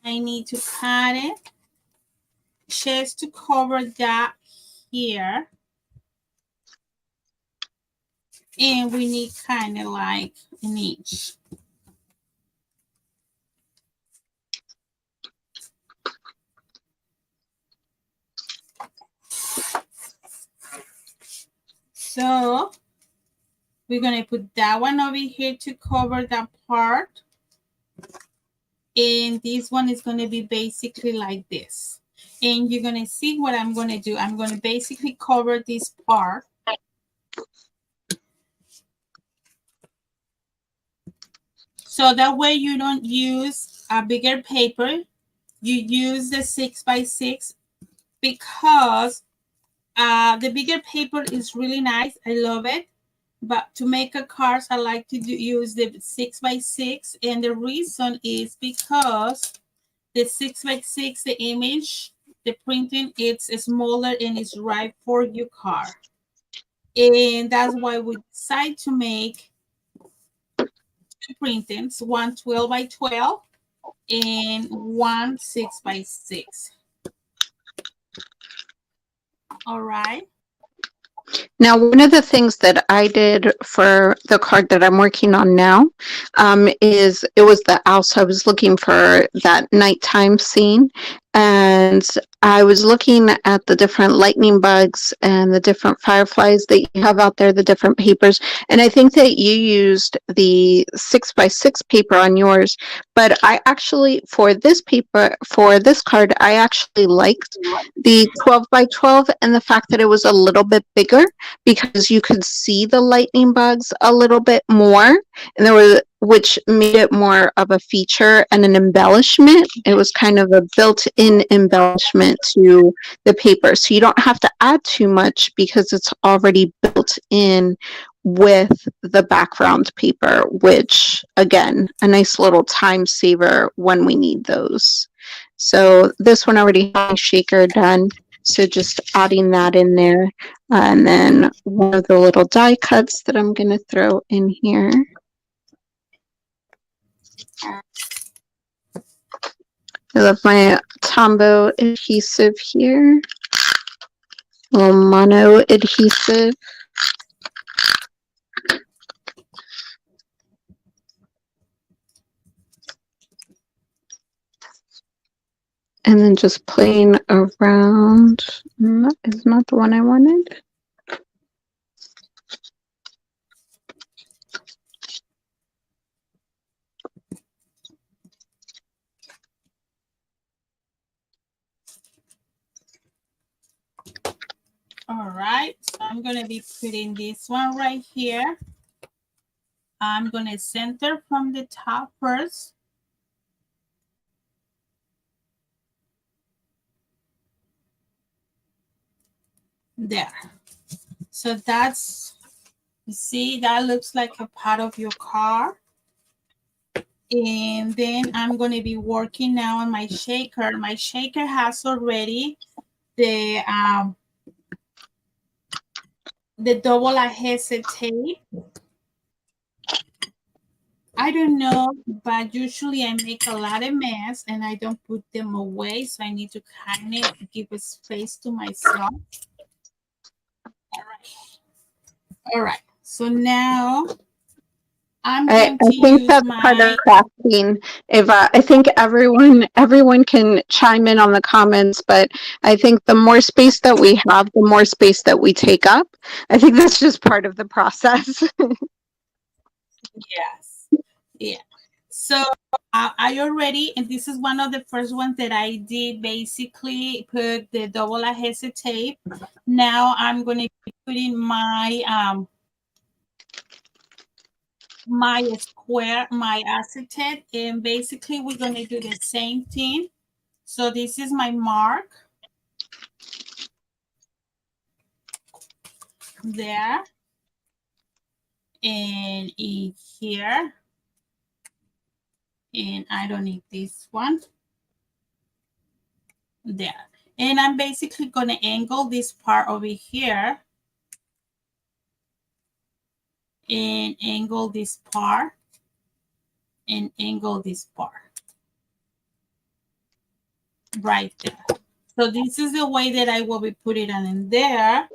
A: I need to cut it just to cover that here. And we need kind of like an inch. So we're going to put that one over here to cover that part. And this one is going to be basically like this. And you're going to see what I'm going to do. I'm going to basically cover this part. So that way you don't use a bigger paper. You use the 6x6 because the bigger paper is really nice. I love it. But to make a cards, I like to use the 6x6. And the reason is because the 6x6, the image, the printing, it's smaller and it's right for your card. And that's why we decide to make two printings, one 12x12 and one 6x6. All right.
B: Now, one of the things that I did for the card that I'm working on now is it was the owl. I was looking for that nighttime scene, and I was looking at the different lightning bugs and the different fireflies that you have out there, the different papers. And I think that you used the 6x6 paper on yours, but I actually, for this paper, for this card, I actually liked the 12x12 and the fact that it was a little bit bigger because you could see the lightning bugs a little bit more, and there was, which made it more of a feature and an embellishment. It was kind of a built-in embellishment to the paper, so you don't have to add too much because it's already built in with the background paper, which again, a nice little time saver when we need those. So this one already has my shaker done, so just adding that in there. And then one of the little die cuts that I'm going to throw in here. I love my Tombow adhesive here. Little mono adhesive. And then just playing around. That is not the one I wanted.
A: All right, so I'm going to be putting this one right here. I'm going to center from the top first. There. So that's, you see, that looks like a part of your car. And then I'm going to be working now on my shaker. My shaker has already the double adhesive tape. I don't know, but usually I make a lot of mess and I don't put them away. So I need to kind of give a space to myself. All right. All right. So now I'm going
B: I
A: to
B: think
A: use
B: that's part of
A: my...
B: crafting. If I think everyone can chime in on the comments, but I think the more space that we have, the more space that we take up. I think that's just part of the process.
A: Yes. Yeah. So I already, and this is one of the first ones that I did, basically put the double adhesive tape. Now I'm going to be putting my my square, my acetate, and basically we're going to do the same thing. So this is my mark there and in here, and I don't need this one there. And I'm basically going to angle this part over here and angle this part and angle this part right there. So this is the way that I will be putting it in there.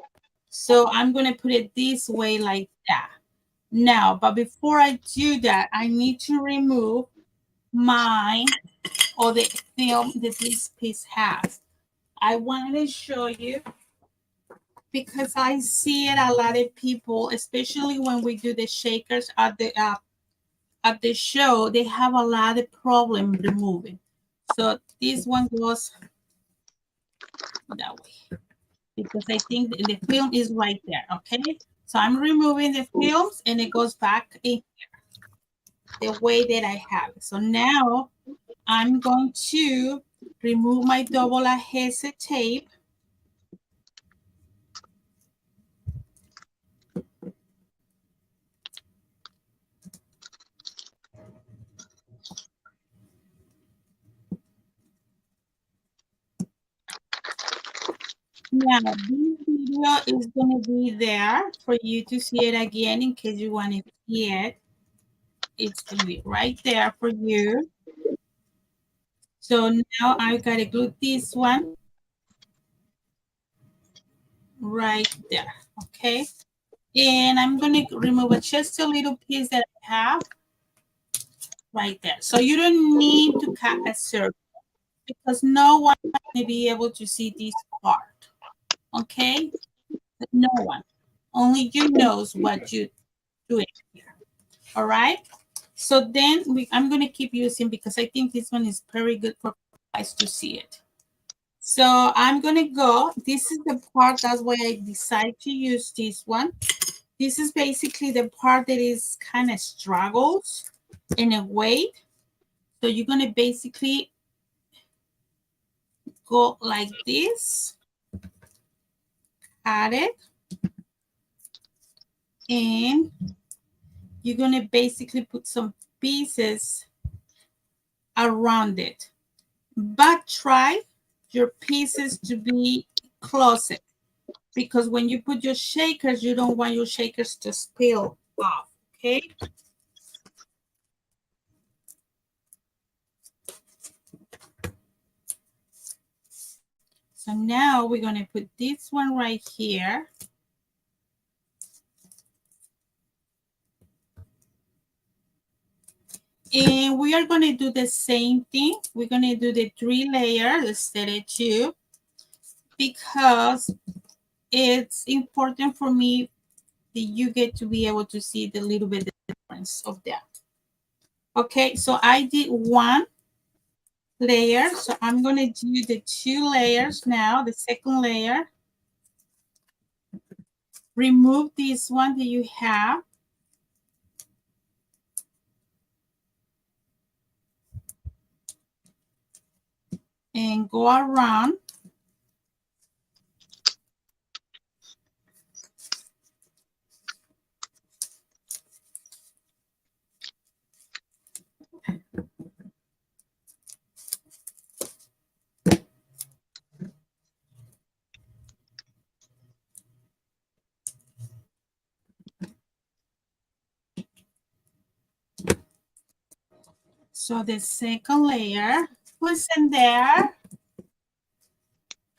A: So I'm going to put it this way like that. Now, but before I do that, I need to remove my or the film that this piece has. I wanted to show you because I see it a lot of people, especially when we do the shakers at the show, they have a lot of problem removing. So this one goes that way because I think the film is right there. Okay, so I'm removing the films and it goes back in the way that I have it. So now I'm going to remove my double adhesive tape. Now, this video is going to be there for you to see it again in case you want to see it. It's going to be right there for you. So now I've got to glue this one right there, okay? And I'm going to remove just a little piece that I have right there. So you don't need to cut a circle because no one may be able to see this part, okay? No one. Only you knows what you're doing here, all right? So then I'm going to keep using because I think this one is very good for guys to see it. So I'm going to go. This is the part, that's why I decided to use this one. This is basically the part that is kind of struggles in a way. So you're going to basically go like this, add it, and you're going to basically put some pieces around it. But try your pieces to be close because when you put your shakers, you don't want your shakers to spill off, okay? So now we're going to put this one right here. And we are going to do the same thing. We're going to do the 3 layers instead of 2 because it's important for me that you get to be able to see the little bit difference of that. Okay, so I did 1 layer. So I'm going to do the 2 layers now, the second layer. Remove this one that you have. And go around. So the second layer, who's in there?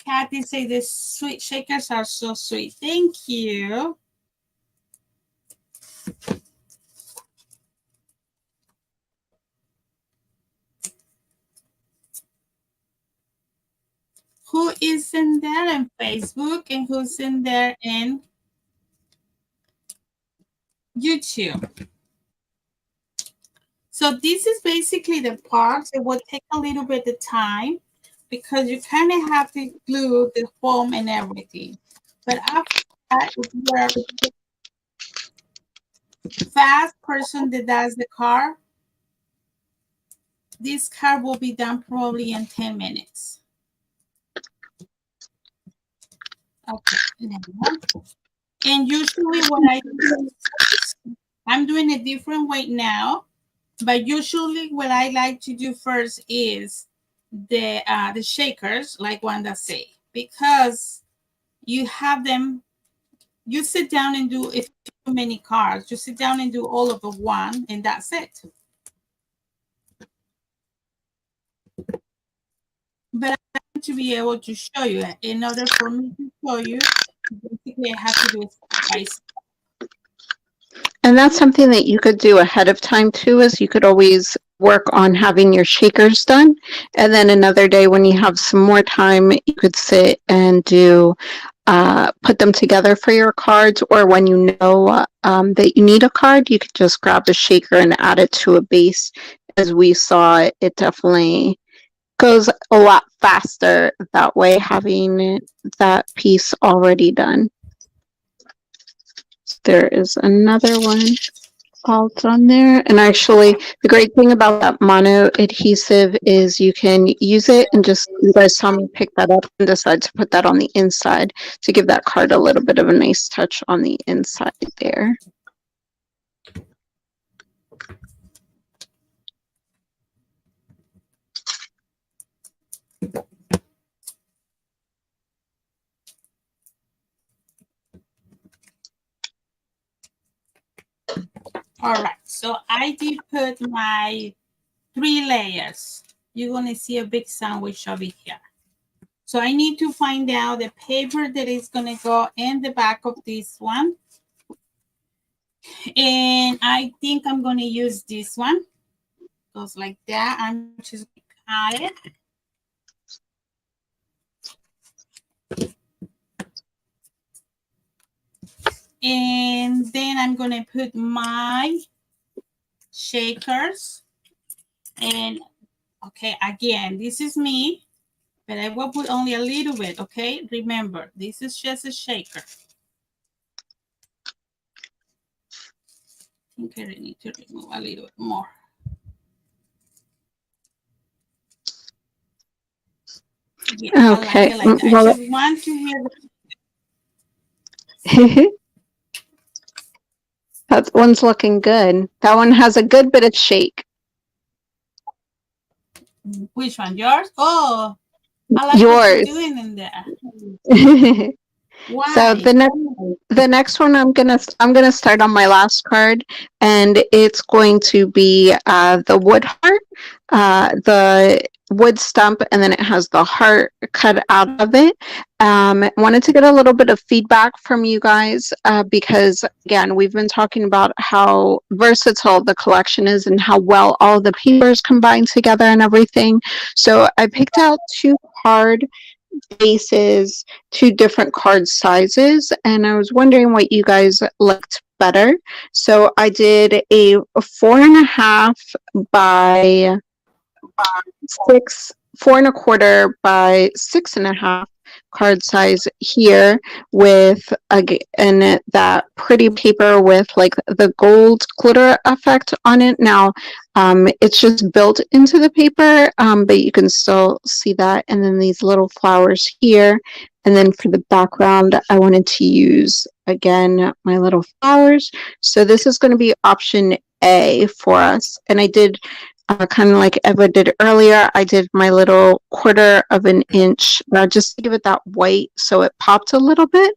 A: Kathy say the sweet shakers are so sweet. Thank you. Who is in there in Facebook and who's in there in YouTube? So this is basically the part that will take a little bit of time because you kind of have to glue the foam and everything. But after that, if you're a fast person that does the car, this car will be done probably in 10 minutes. Okay, now. And usually what I do, I'm doing a different way now, but usually what I like to do first is the shakers, like Wanda say, because you have them, you sit down and do, if too many cars, you sit down and do all of the one, and that's it. But I'm to be able to show you. In order for me to show you, basically I have to do it step by step.
B: And that's something that you could do ahead of time too, is you could always work on having your shakers done. And then another day when you have some more time, you could sit and do put them together for your cards, or when you know that you need a card, you could just grab the shaker and add it to a base. As we saw, it definitely goes a lot faster that way, having that piece already done. There is another one alt on there. And actually, the great thing about that mono adhesive is you can use it and just, you guys saw me pick that up and decide to put that on the inside to give that card a little bit of a nice touch on the inside there.
A: All right, so I did put my 3 layers. You're gonna see a big sandwich over here. So I need to find out the paper that is gonna go in the back of this one. And I think I'm gonna use this one. Goes like that. I'm just gonna cut it. And then I'm gonna put my shakers. And okay, again, this is me, but I will put only a little bit, okay? Remember, this is just a shaker. I think I need to remove a little bit more. Yeah,
B: Okay.
A: I like that.
B: Well,
A: I just want to hear
B: that one's looking good. That one has a good bit of shake.
A: which one, yours? Oh, I like what you're
B: Yours.
A: doing in there.
B: So
A: Why?
B: the next one I'm gonna start on my last card, and it's going to be the wood heart, the wood stump, and then it has the heart cut out of it. Wanted to get a little bit of feedback from you guys because again, we've been talking about how versatile the collection is and how well all the papers combine together and everything. So I picked out 2 card bases, 2 different card sizes, and I was wondering what you guys liked better. So I did a 4.5 by 6, 4.25 by 6.5 card size here, with again that pretty paper with like the gold glitter effect on it. Now it's just built into the paper, but you can still see that. And then these little flowers here, and then for the background I wanted to use again my little flowers. So this is going to be option A for us, and I did kind of like Eva did earlier, I did my little 1/4 inch just to give it that white, so it popped a little bit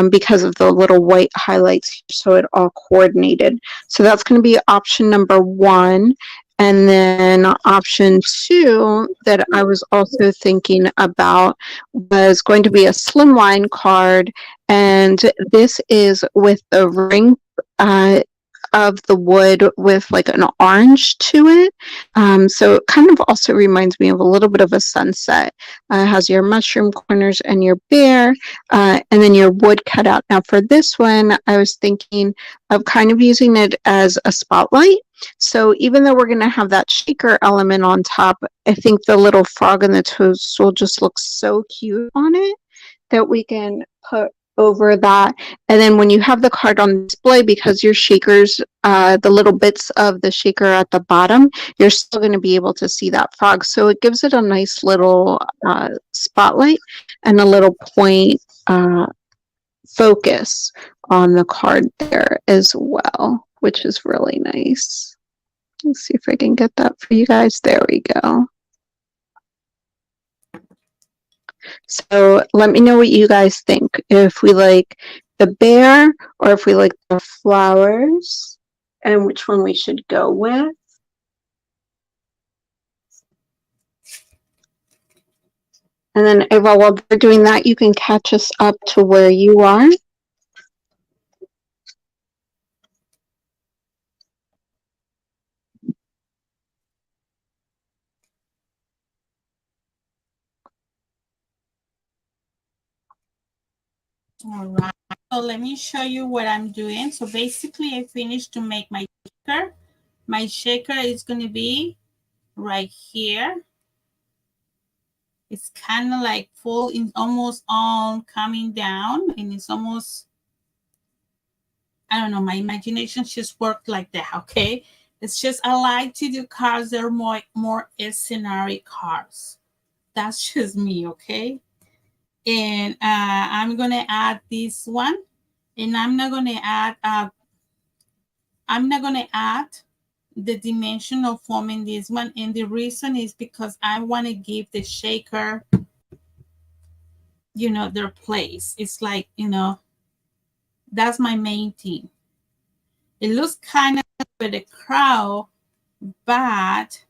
B: because of the little white highlights, so it all coordinated. So that's going to be option number 1. And then option 2 that I was also thinking about was going to be a slimline card, and this is with the ring of the wood with like an orange to it. So it kind of also reminds me of a little bit of a sunset. It has your mushroom corners and your bear, and then your wood cut out. Now for this one, I was thinking of kind of using it as a spotlight. So even though we're going to have that shaker element on top, I think the little frog and the toast will just look so cute on it that we can put over that. And then when you have the card on display, because your shakers, the little bits of the shaker at the bottom, you're still going to be able to see that frog. So it gives it a nice little spotlight and a little point focus on the card there as well, which is really nice. Let's see if I can get that for you guys. There we go. So let me know what you guys think. If we like the bear or if we like the flowers, and which one we should go with. And then Ava, while they're doing that, you can catch us up to where you are.
A: All right. So let me show you what I'm doing. So basically I finished to make my shaker. My shaker is going to be right here. It's kind of like full in almost all coming down, and it's almost, I don't know, my imagination just worked like that, okay? It's just I like to do cards that are more scenario cards. That's just me, okay? And I'm gonna add this one, and I'm not gonna add the dimension of forming this one, and the reason is because I want to give the shaker, their place. It's like, that's my main thing. It looks kind of with a crow, but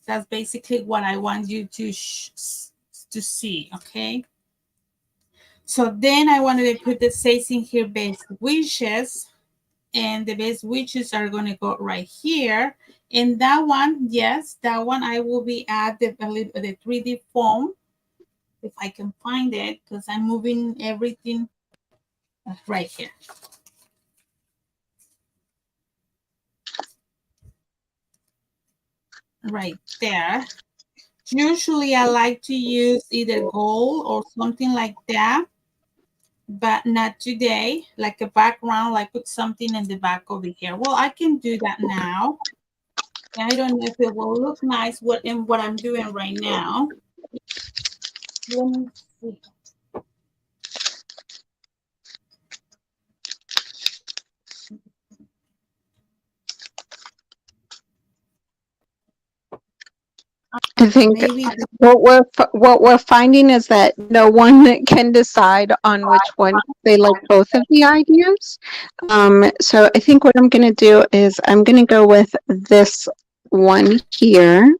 A: that's basically what I want you to see, okay? So then I wanted to put the says in here base wishes, and the base wishes are going to go right here. And that one, yes, that one I will be at the 3D form, if I can find it, because I'm moving everything right here. Right there. Usually I like to use either gold or something like that, but not today. Like a background, like put something in the back over here. Well, I can do that now. I don't know if it will look nice what I'm doing right now. Let me see.
B: I think
A: Maybe
B: what we're finding is that no one can decide on which one. They like both of the ideas. So I think what I'm going to do is I'm going to go with this one here.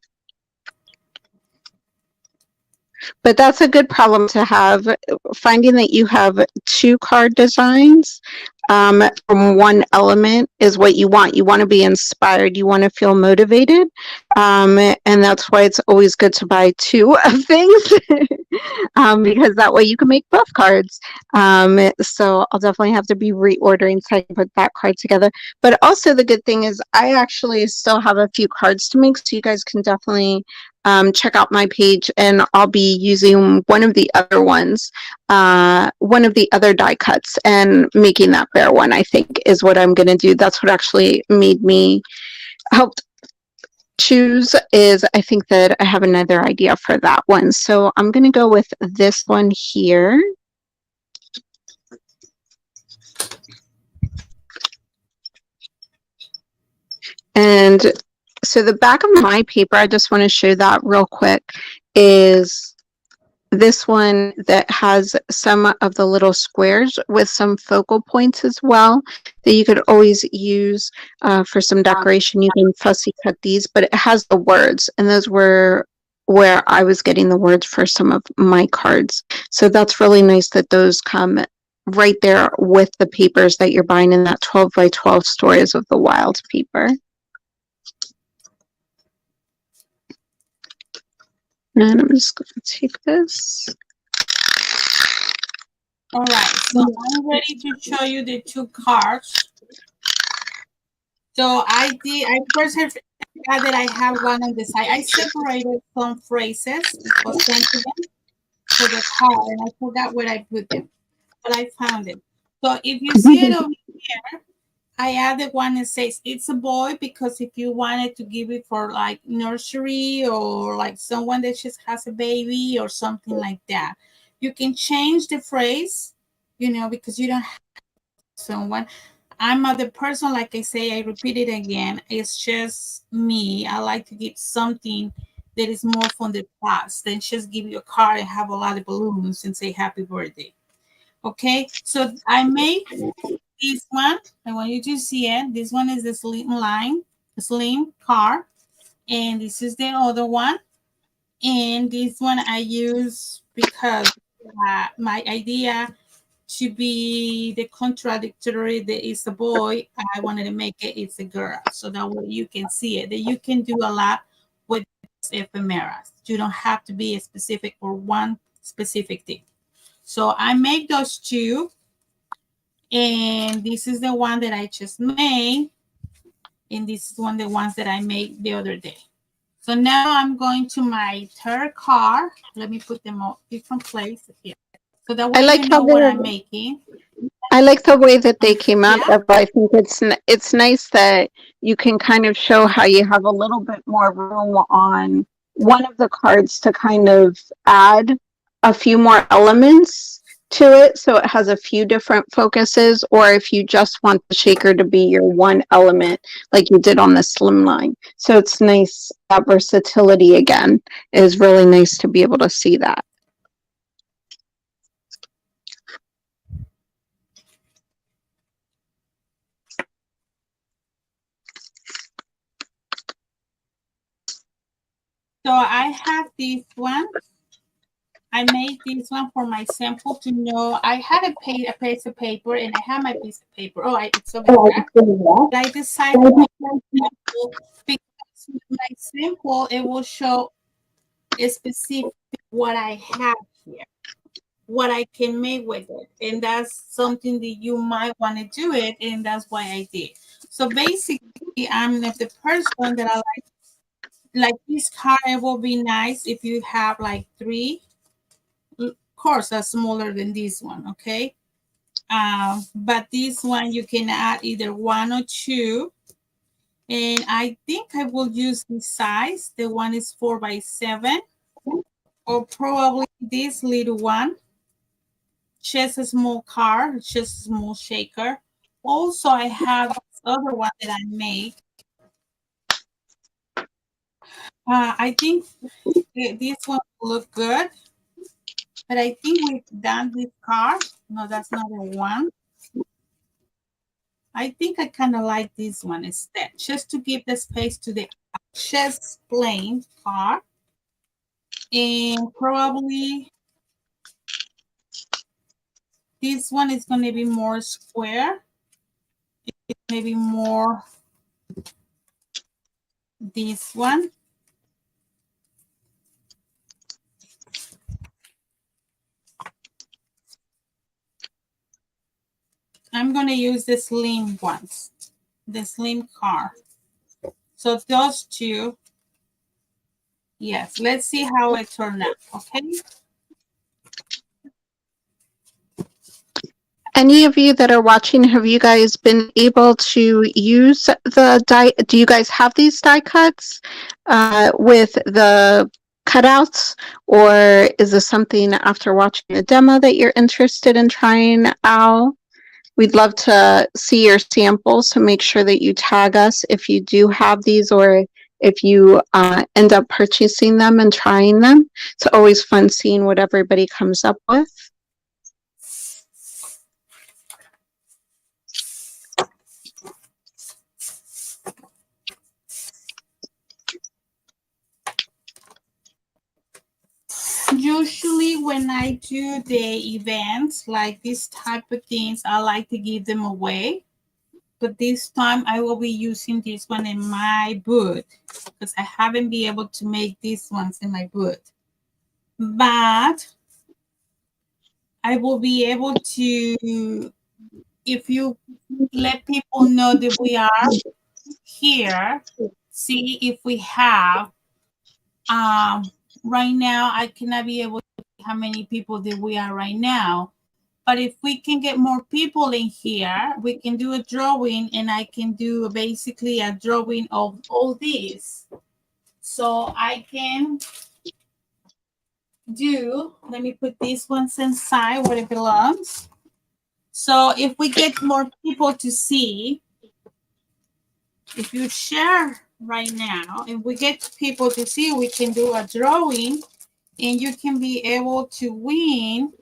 B: But that's a good problem to have, finding that you have two card designs from one element is what you want. You want to be inspired. You want to feel motivated. And that's why it's always good to buy two of things because that way you can make both cards. So I'll definitely have to be reordering so I can put that card together. But also the good thing is I actually still have a few cards to make, so you guys can definitely check out my page, and I'll be using one of the other ones, one of the other die cuts, and making that bear one, I think, is what I'm going to do. That's what actually made me helped choose, is I think that I have another idea for that one. So I'm going to go with this one here. And so the back of my paper, I just want to show that real quick, is this one that has some of the little squares with some focal points as well that you could always use for some decoration. You can fussy cut these, but it has the words, and those were where I was getting the words for some of my cards. So that's really nice that those come right there with the papers that you're buying in that 12 by 12 Stories of the Wild paper. And I'm just going to take this.
A: all right. So I'm ready to show you the two cards. So I first had that I have one on the side. I separated some phrases or sentiments for the card, and I forgot where I put them, but I found it. So if you see it over here, I added one that says it's a boy, because if you wanted to give it for like nursery or like someone that just has a baby or something like that, you can change the phrase, because you don't have someone. I'm the person, like I say, I repeat it again. It's just me. I like to give something that is more from the past than just give you a card and have a lot of balloons and say happy birthday. Okay, so I made this one. I want you to see it. This one is the slim car, and this is the other one. And this one I use because my idea to be the contradictory that is a boy, I wanted to make it it's a girl. So that way you can see it. That you can do a lot with ephemeras. You don't have to be specific for one specific thing. So I make those two, and this is the one that I just made, and this is one of the ones that I made the other day. So now I'm going to my third card. Let me put them all different places here. So that
B: I
A: way
B: like
A: you
B: how
A: know what I'm
B: they're
A: making.
B: I like the way that they came out,
A: Yeah.
B: Eva. I think it's nice that you can kind of show how you have a little bit more room on one of the cards to kind of add a few more elements to it, so it has a few different focuses, or if you just want the shaker to be your one element like you did on the slimline. So it's nice, that versatility again is really nice to be able to see that.
A: So I have this one. I made this one for my sample to know. I had a piece of paper and I have my piece of paper. It's over there. But I decided to make a sample because my sample it will show a specific what I have here, what I can make with it, and that's something that you might want to do it, and that's why I did. So basically, I'm the person that I like this card. It will be nice if you have like three. Of course, that's smaller than this one, okay? But this one you can add either one or two. And I think I will use this size. The one is 4 by 7, or probably this little one, just a small car, just a small shaker. Also, I have this other one that I make. I think this one will look good, but I think we've done this car. No, that's not the one. I think I kind of like this one instead, just to give the space to the chest plane part. And probably this one is going to be more square, maybe more this one. I'm going to use the slim ones, the slim car. So those two, yes, let's see how it turned out, okay?
B: Any of you that are watching, have you guys been able to use the die? Do you guys have these die cuts with the cutouts, or is this something after watching the demo that you're interested in trying out? We'd love to see your samples, so make sure that you tag us if you do have these, or if you end up purchasing them and trying them. It's always fun seeing what everybody comes up with.
A: Usually when I do the events like this type of things, I like to give them away. But this time I will be using this one in my booth because I haven't been able to make these ones in my booth. But I will be able to, if you let people know that we are here, see if we have, right now I cannot be able to see how many people that we are right now. But if we can get more people in here, we can do a drawing and I can do basically a drawing of all these. So I can do, let me put these ones inside where it belongs. So if we get more people to see, if you share right now, if we get people to see, we can do a drawing and you can be able to win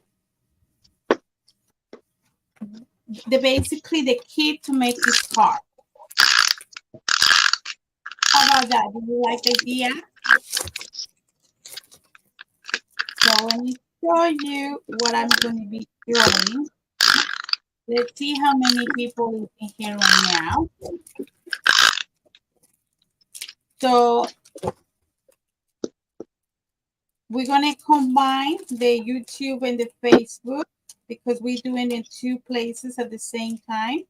A: the basically the kit to make this card. How about that? Do you like the idea? let me show you what I'm going to be doing. Let's see how many people is in here right now. So we're going to combine the YouTube and the Facebook because we're doing it in two places at the same time.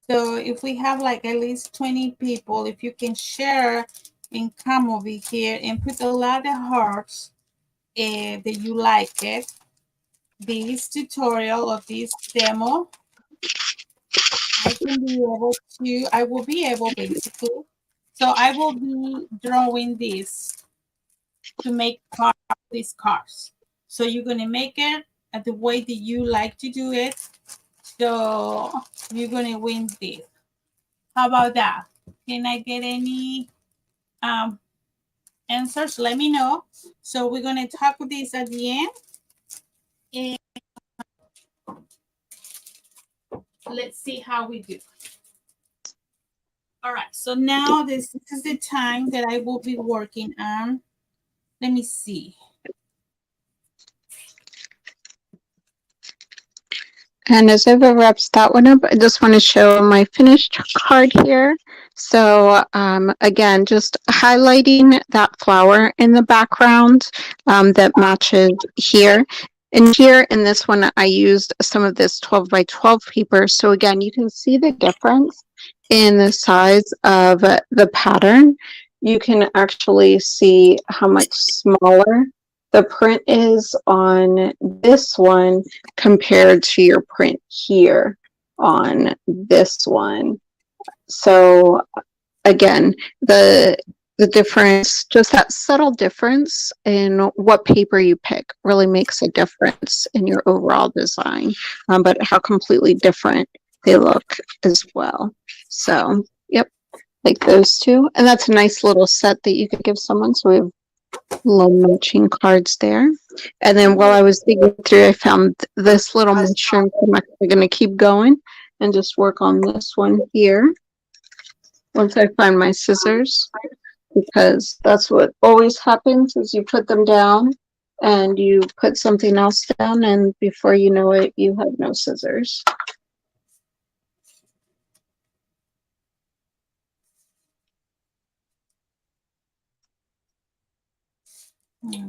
A: So if we have like at least 20 people, if you can share and come over here and put a lot of hearts that you like it, this tutorial or this demo, I will be able basically. So I will be drawing this to make these cars. So you're going to make it at the way that you like to do it. So you're going to win this. How about that? Can I get any um, answers? Let me know. So we're going to talk with this at the end. And let's see how we do. All right. So now this is the time that I will be working on. Let me see.
B: And as Eva wraps that one up, I just want to show my finished card here. So again, just highlighting that flower in the background that matches here. And here in this one, I used some of this 12 by 12 paper. So again, you can see the difference in the size of the pattern. You can actually see how much smaller the print is on this one compared to your print here on this one. So again, the difference, just that subtle difference in what paper you pick really makes a difference in your overall design, but how completely different they look as well. So, yep, like those two. And that's a nice little set that you could give someone. So we have little matching cards there. And then while I was digging through, I found this little mushroom. I'm actually going to keep going and just work on this one here once I find my scissors, because that's what always happens is you put them down and you put something else down, and before you know it, you have no scissors. There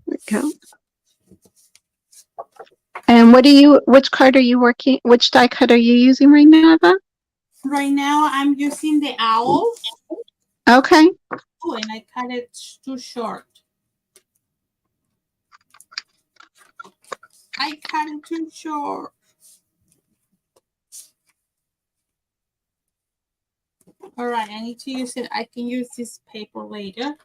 B: we go. And which card are you working, which die cut are you using right now, Eva?
A: Right now, I'm using the owl.
B: Okay.
A: Oh, and I cut it too short. I cut it too short. All right, I need to use it. I can use this paper later.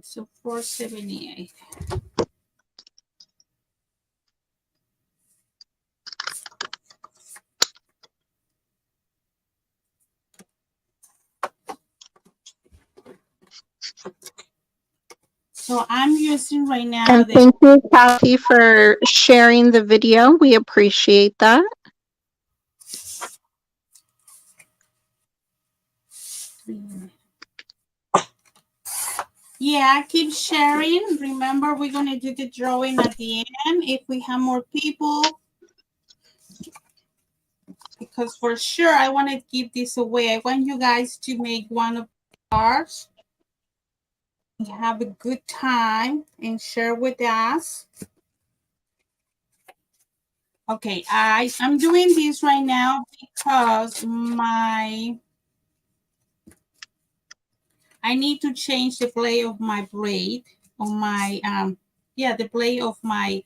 A: So 478. So I'm using right now.
B: And thank you, Kathy, for sharing the video. We appreciate that.
A: Yeah, keep sharing. Remember, we're going to do the drawing at the end if we have more people. Because for sure, I want to give this away. I want you guys to make one of the cards. Have a good time and share with us. Okay, I'm doing this right now because I need to change the blade of my braid on my the blade of my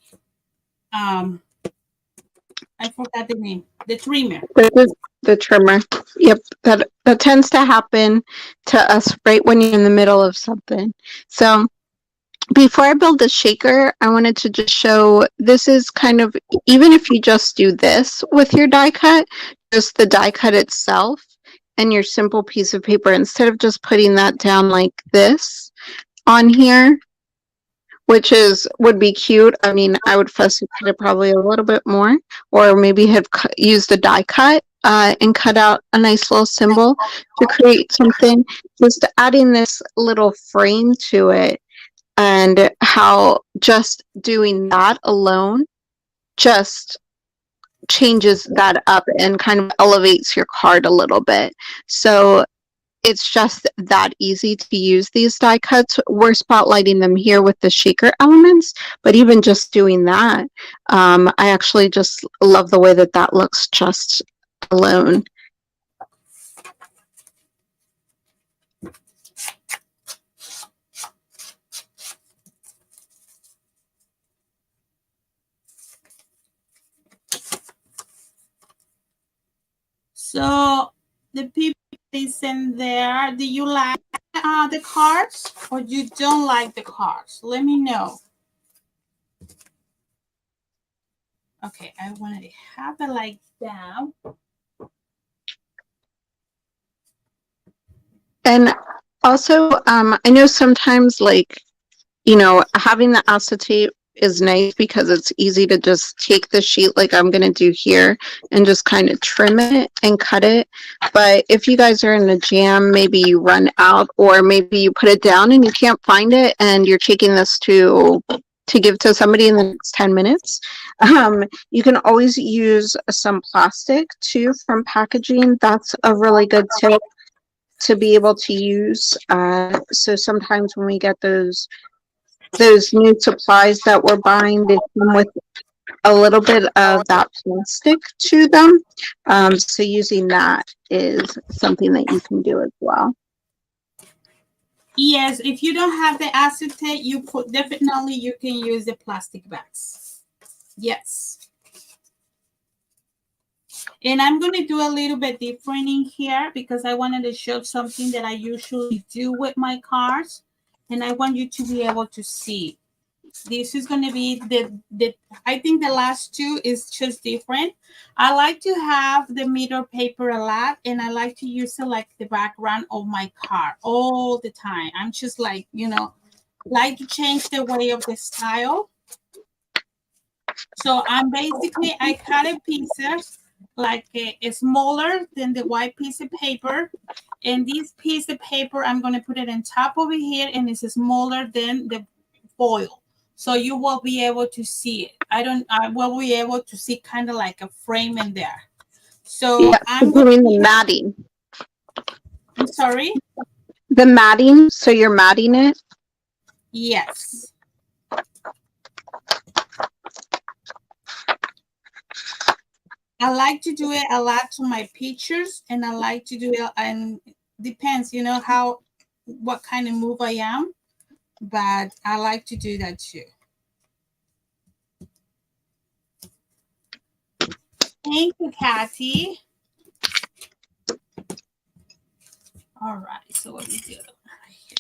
A: I forgot the name, the trimmer.
B: The trimmer. Yep, that tends to happen to us right when you're in the middle of something. So before I build the shaker, I wanted to just show, this is kind of, even if you just do this with your die cut, just the die cut itself and your simple piece of paper, instead of just putting that down like this on here, which is would be cute. I mean, I would fussy cut it probably a little bit more, or maybe have used a die cut and cut out a nice little symbol to create something. Just adding this little frame to it, and how just doing that alone just changes that up and kind of elevates your card a little bit. So it's just that easy to use these die cuts. We're spotlighting them here with the shaker elements, but even just doing that, I actually just love the way that that looks just alone.
A: So the people listen there, do you like the cards or you don't like the cards? Let me know. Okay, I want to have it like that.
B: And also, I know sometimes, like, you know, having the acetate is nice because it's easy to just take the sheet like I'm going to do here and just kind of trim it and cut it. But if you guys are in a jam, maybe you run out, or maybe you put it down and you can't find it and you're taking this to give to somebody in the next 10 minutes. You can always use some plastic too from packaging. That's a really good tip to be able to use. So sometimes when we get those new supplies that we're buying, they come with a little bit of that plastic to them. So using that is something that you can do as well.
A: Yes, if you don't have the acetate, you put definitely you can use the plastic bags. Yes. And I'm going to do a little bit different in here because I wanted to show something that I usually do with my cards. And I want you to be able to see. This is going to be the I think the last two is just different. I like to have the mirror paper a lot, and I like to use it like the background of my card all the time. I'm just like, you know, like to change the way of the style. So I'm basically, I cut it pieces like a smaller than the white piece of paper. And this piece of paper, I'm going to put it on top over here, and it's smaller than the foil. So you will be able to see it. I will be able to see kind of like a frame in there. So
B: Yeah,
A: I'm going
B: doing the
A: to,
B: matting.
A: I'm sorry?
B: The matting, so you're matting it?
A: Yes. I like to do it a lot to my pictures, and I like to do it, and depends, you know, what kind of move I am, but I like to do that too. Thank you, Kathy. All right, so what we do right here.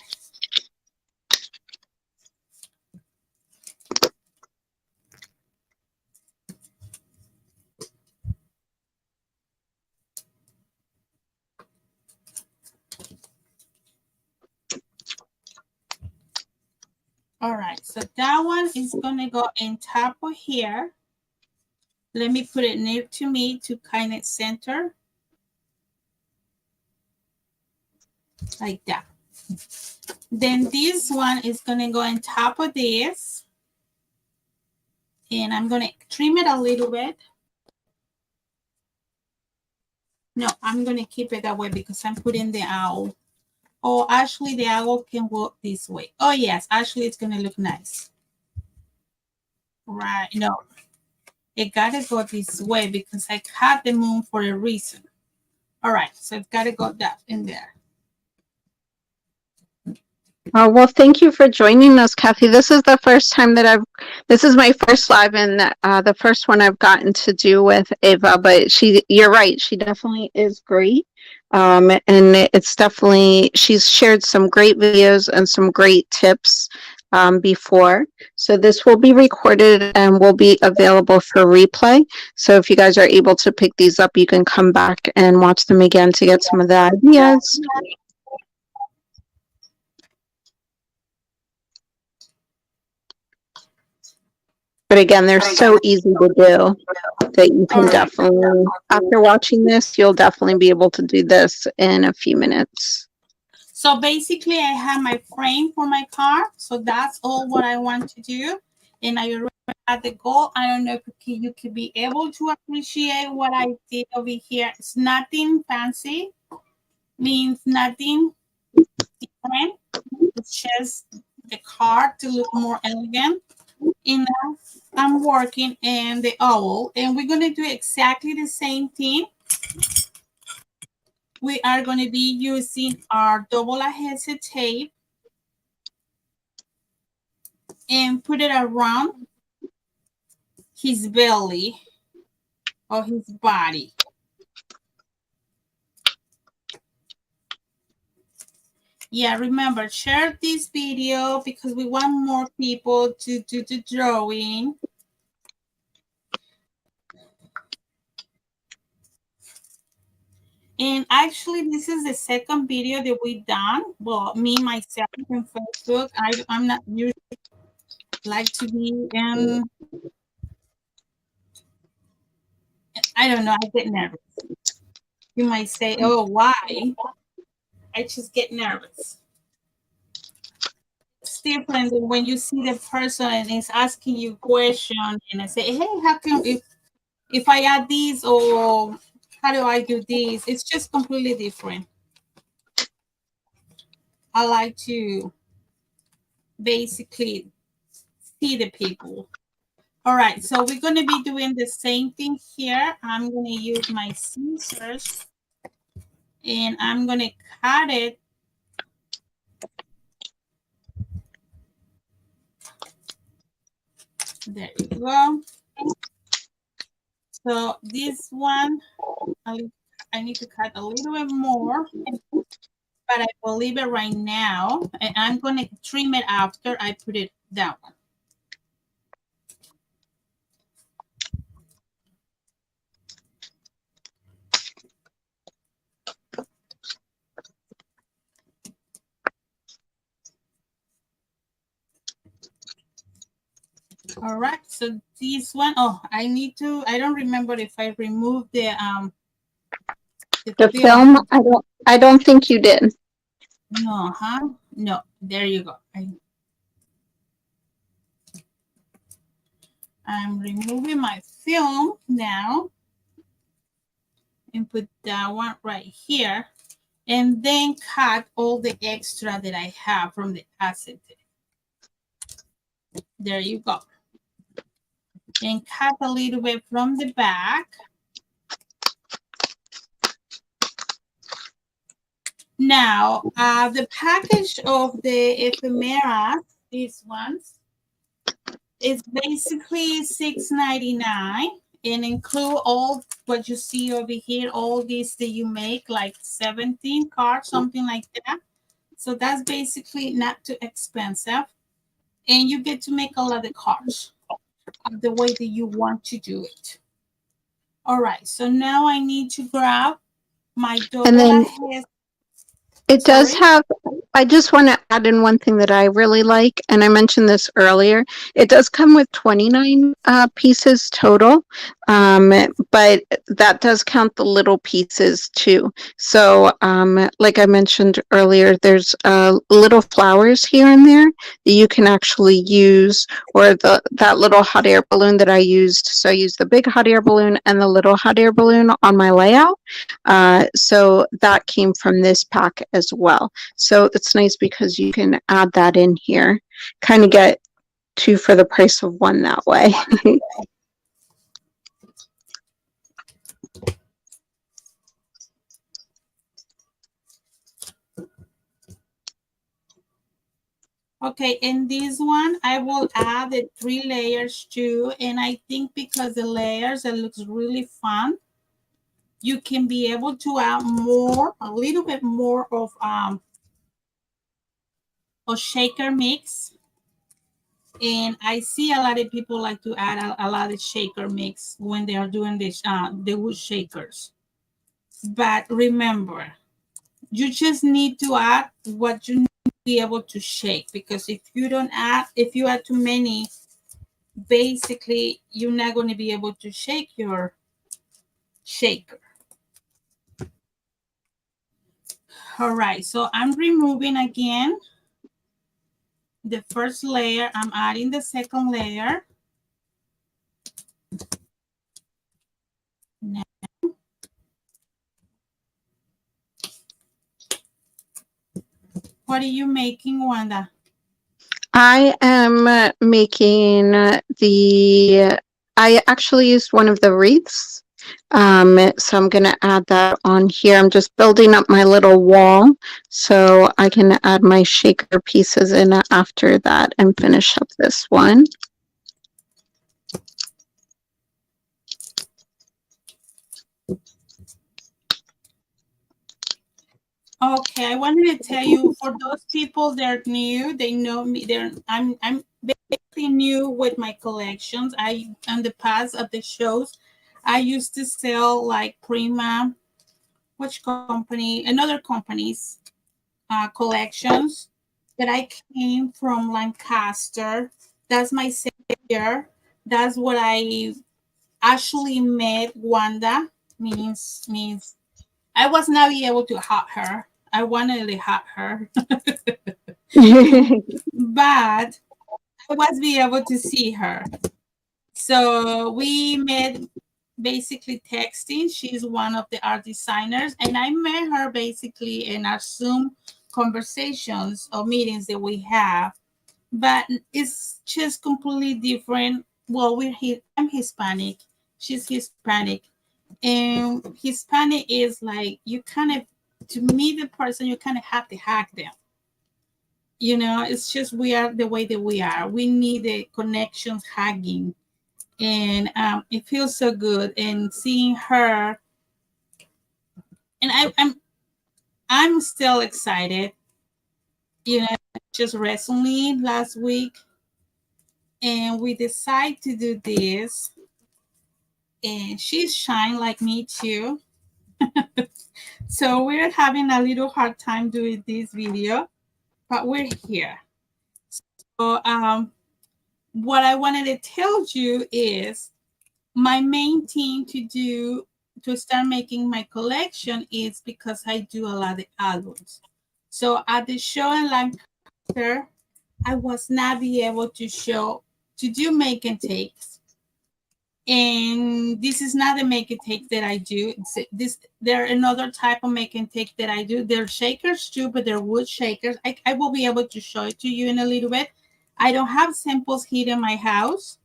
A: All right, so that one is gonna go in top of here. Let me put it near to me to kind of center. Like that. Then this one is gonna go on top of this. And I'm gonna trim it a little bit. No, I'm gonna keep it that way because I'm putting the owl. Oh, actually the owl can walk this way. Oh yes, actually it's gonna look nice. Right, no. It gotta go this way because I cut the moon for a reason. All right, so it's gotta go that in there.
B: Well, thank you for joining us, Kathy. This is the first time that this is my first live, and the first one I've gotten to do with Ava, but you're right, she definitely is great. And it's definitely, she's shared some great videos and some great tips before. So this will be recorded and will be available for replay. So if you guys are able to pick these up, you can come back and watch them again to get some of the ideas. But again, they're so easy to do that you
A: All
B: can
A: right.
B: definitely, after watching this, you'll definitely be able to do this in a few minutes.
A: So basically, I have my frame for my car. So that's all what I want to do. And I already had the goal. I don't know if you could be able to appreciate what I did over here. It's nothing fancy, means nothing different. It's just the car to look more elegant. And now I'm working in the owl, and we're going to do exactly the same thing. We are going to be using our double adhesive tape and put it around his belly or his body. Yeah, remember, share this video because we want more people to do the drawing. And actually, this is the second video that we've done. Well, me, myself, on Facebook. I'm not usually like to be in, I don't know, I get nervous. You might say, oh, why? I just get nervous. It's different than when you see the person and is asking you question and I say, hey, how come if I add this or how do I do this? It's just completely different. I like to basically see the people. All right, so we're going to be doing the same thing here. I'm going to use my scissors and I'm going to cut it. There you go. So this one, I need to cut a little bit more, but I will leave it right now. And I'm going to trim it after I put it down. All right, so this one, oh, I don't remember if I removed the
B: The
A: film.
B: film, I don't think you did.
A: No, huh? No, there you go. I'm removing my film now and put that one right here and then cut all the extra that I have from the acetate. There you go. And cut a little bit from the back. Now, the package of the ephemera, these ones, is basically $6.99 and include all what you see over here, all these that you make, like 17 cards, something like that. So that's basically not too expensive. And you get to make a lot of cards the way that you want to do it. All right, so now I need to grab my
B: And
A: double
B: then
A: ahead.
B: it does
A: Sorry.
B: have, I just want to add in one thing that I really like, and I mentioned this earlier. It does come with 29 pieces total, but that does count the little pieces too. So, like I mentioned earlier, there's little flowers here and there that you can actually use, or that little hot air balloon that I used. So I used the big hot air balloon and the little hot air balloon on my layout. So that came from this pack as well. So it's nice because you can add that in here, kind of get two for the price of one that way.
A: Okay, in this one, I will add the 3 layers too. And I think because the layers, it looks really fun. You can be able to add more, a little bit more of shaker mix. And I see a lot of people like to add a lot of shaker mix when they are doing this, the wood shakers. But remember, you just need to add what you need to be able to shake, because if you add too many, basically you're not going to be able to shake your shaker. All right, so I'm removing again the first layer. I'm adding the second layer. Now, what are you making, Wanda?
B: I am making I actually used one of the wreaths. So I'm going to add that on here. I'm just building up my little wall so I can add my shaker pieces in after that and finish up this one.
A: Okay, I wanted to tell you, for those people that are new, they know me. I'm basically new with my collections. I in the past of the shows, I used to sell like Prima, which company, another company's collections, that I came from Lancaster. That's my savior. That's what I actually met Wanda. Means I was not able to hug her. I wanted to hug her, but I was be able to see her. So we met basically texting. She's one of the art designers, and I met her basically in our Zoom conversations or meetings that we have. But it's just completely different. Well, I'm Hispanic. She's Hispanic, and Hispanic is like you kind of to meet the person, you kind of have to hack them. It's just we are the way that we are. We need the connections hugging, and it feels so good. And seeing her, and I'm still excited. You know, just recently last week, and we decide to do this, and she's shine like me too. So we're having a little hard time doing this video, but we're here. So what I wanted to tell you is my main thing to start making my collection is because I do a lot of albums. So at the show in Lancaster, I was not be able to do make and takes. And this is not the make and take that I do. There are another type of make and take that I do. They're shakers too, but they're wood shakers. I will be able to show it to you in a little bit. I don't have samples here in my house.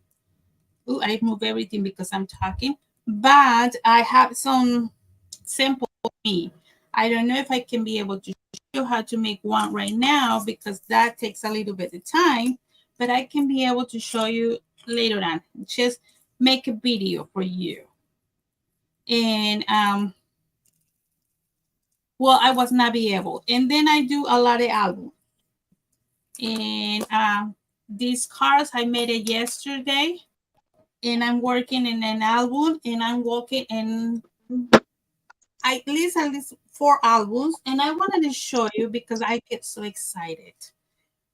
A: Ooh, I move everything because I'm talking. But I have some samples for me. I don't know if I can be able to show you how to make one right now because that takes a little bit of time. But I can be able to show you later on. Just make a video for you. And well, I was not be able. And then I do a lot of albums. And these cards I made it yesterday. And I'm working in an album, and I'm working in at least 4 albums, and I wanted to show you because I get so excited.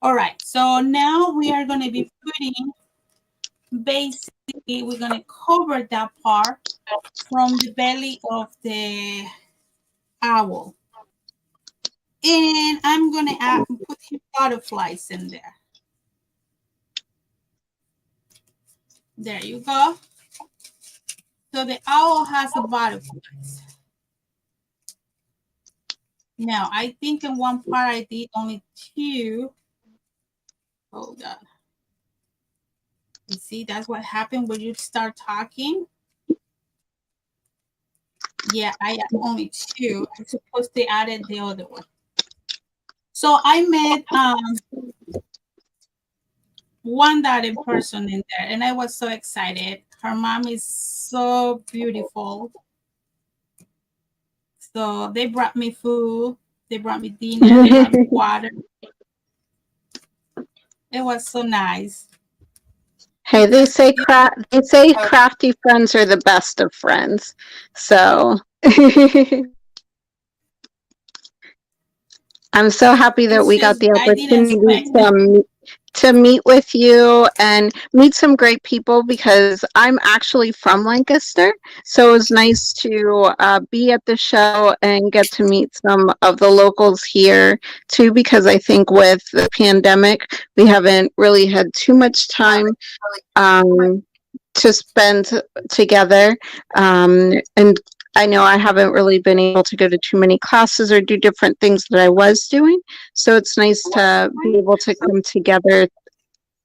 A: All right, so now we are going to be putting, basically we're going to cover that part from the belly of the owl, and I'm going to put his butterflies in there. There you go. So the owl has a butterfly. Now I think in one part I did only 2. Hold on. You see, that's what happened when you start talking. Yeah, I only 2. I'm supposed to add the other one. So I met one that in person in there, and I was so excited. Her mom is so beautiful. So they brought me food, they brought me dinner, they brought me water. It was so nice
B: Hey,
A: because
B: they say crafty friends are the best of friends. So I'm so happy that
A: it's
B: we got
A: just
B: the
A: I didn't
B: opportunity
A: expect.
B: to meet with you and meet some great people because I'm actually from Lancaster. So it was nice to be at the show and get to meet some of the locals here too, because I think with the pandemic, we haven't really had too much time um, to spend together. And I know I haven't really been able to go to too many classes or do different things that I was doing. So it's nice to be able to come together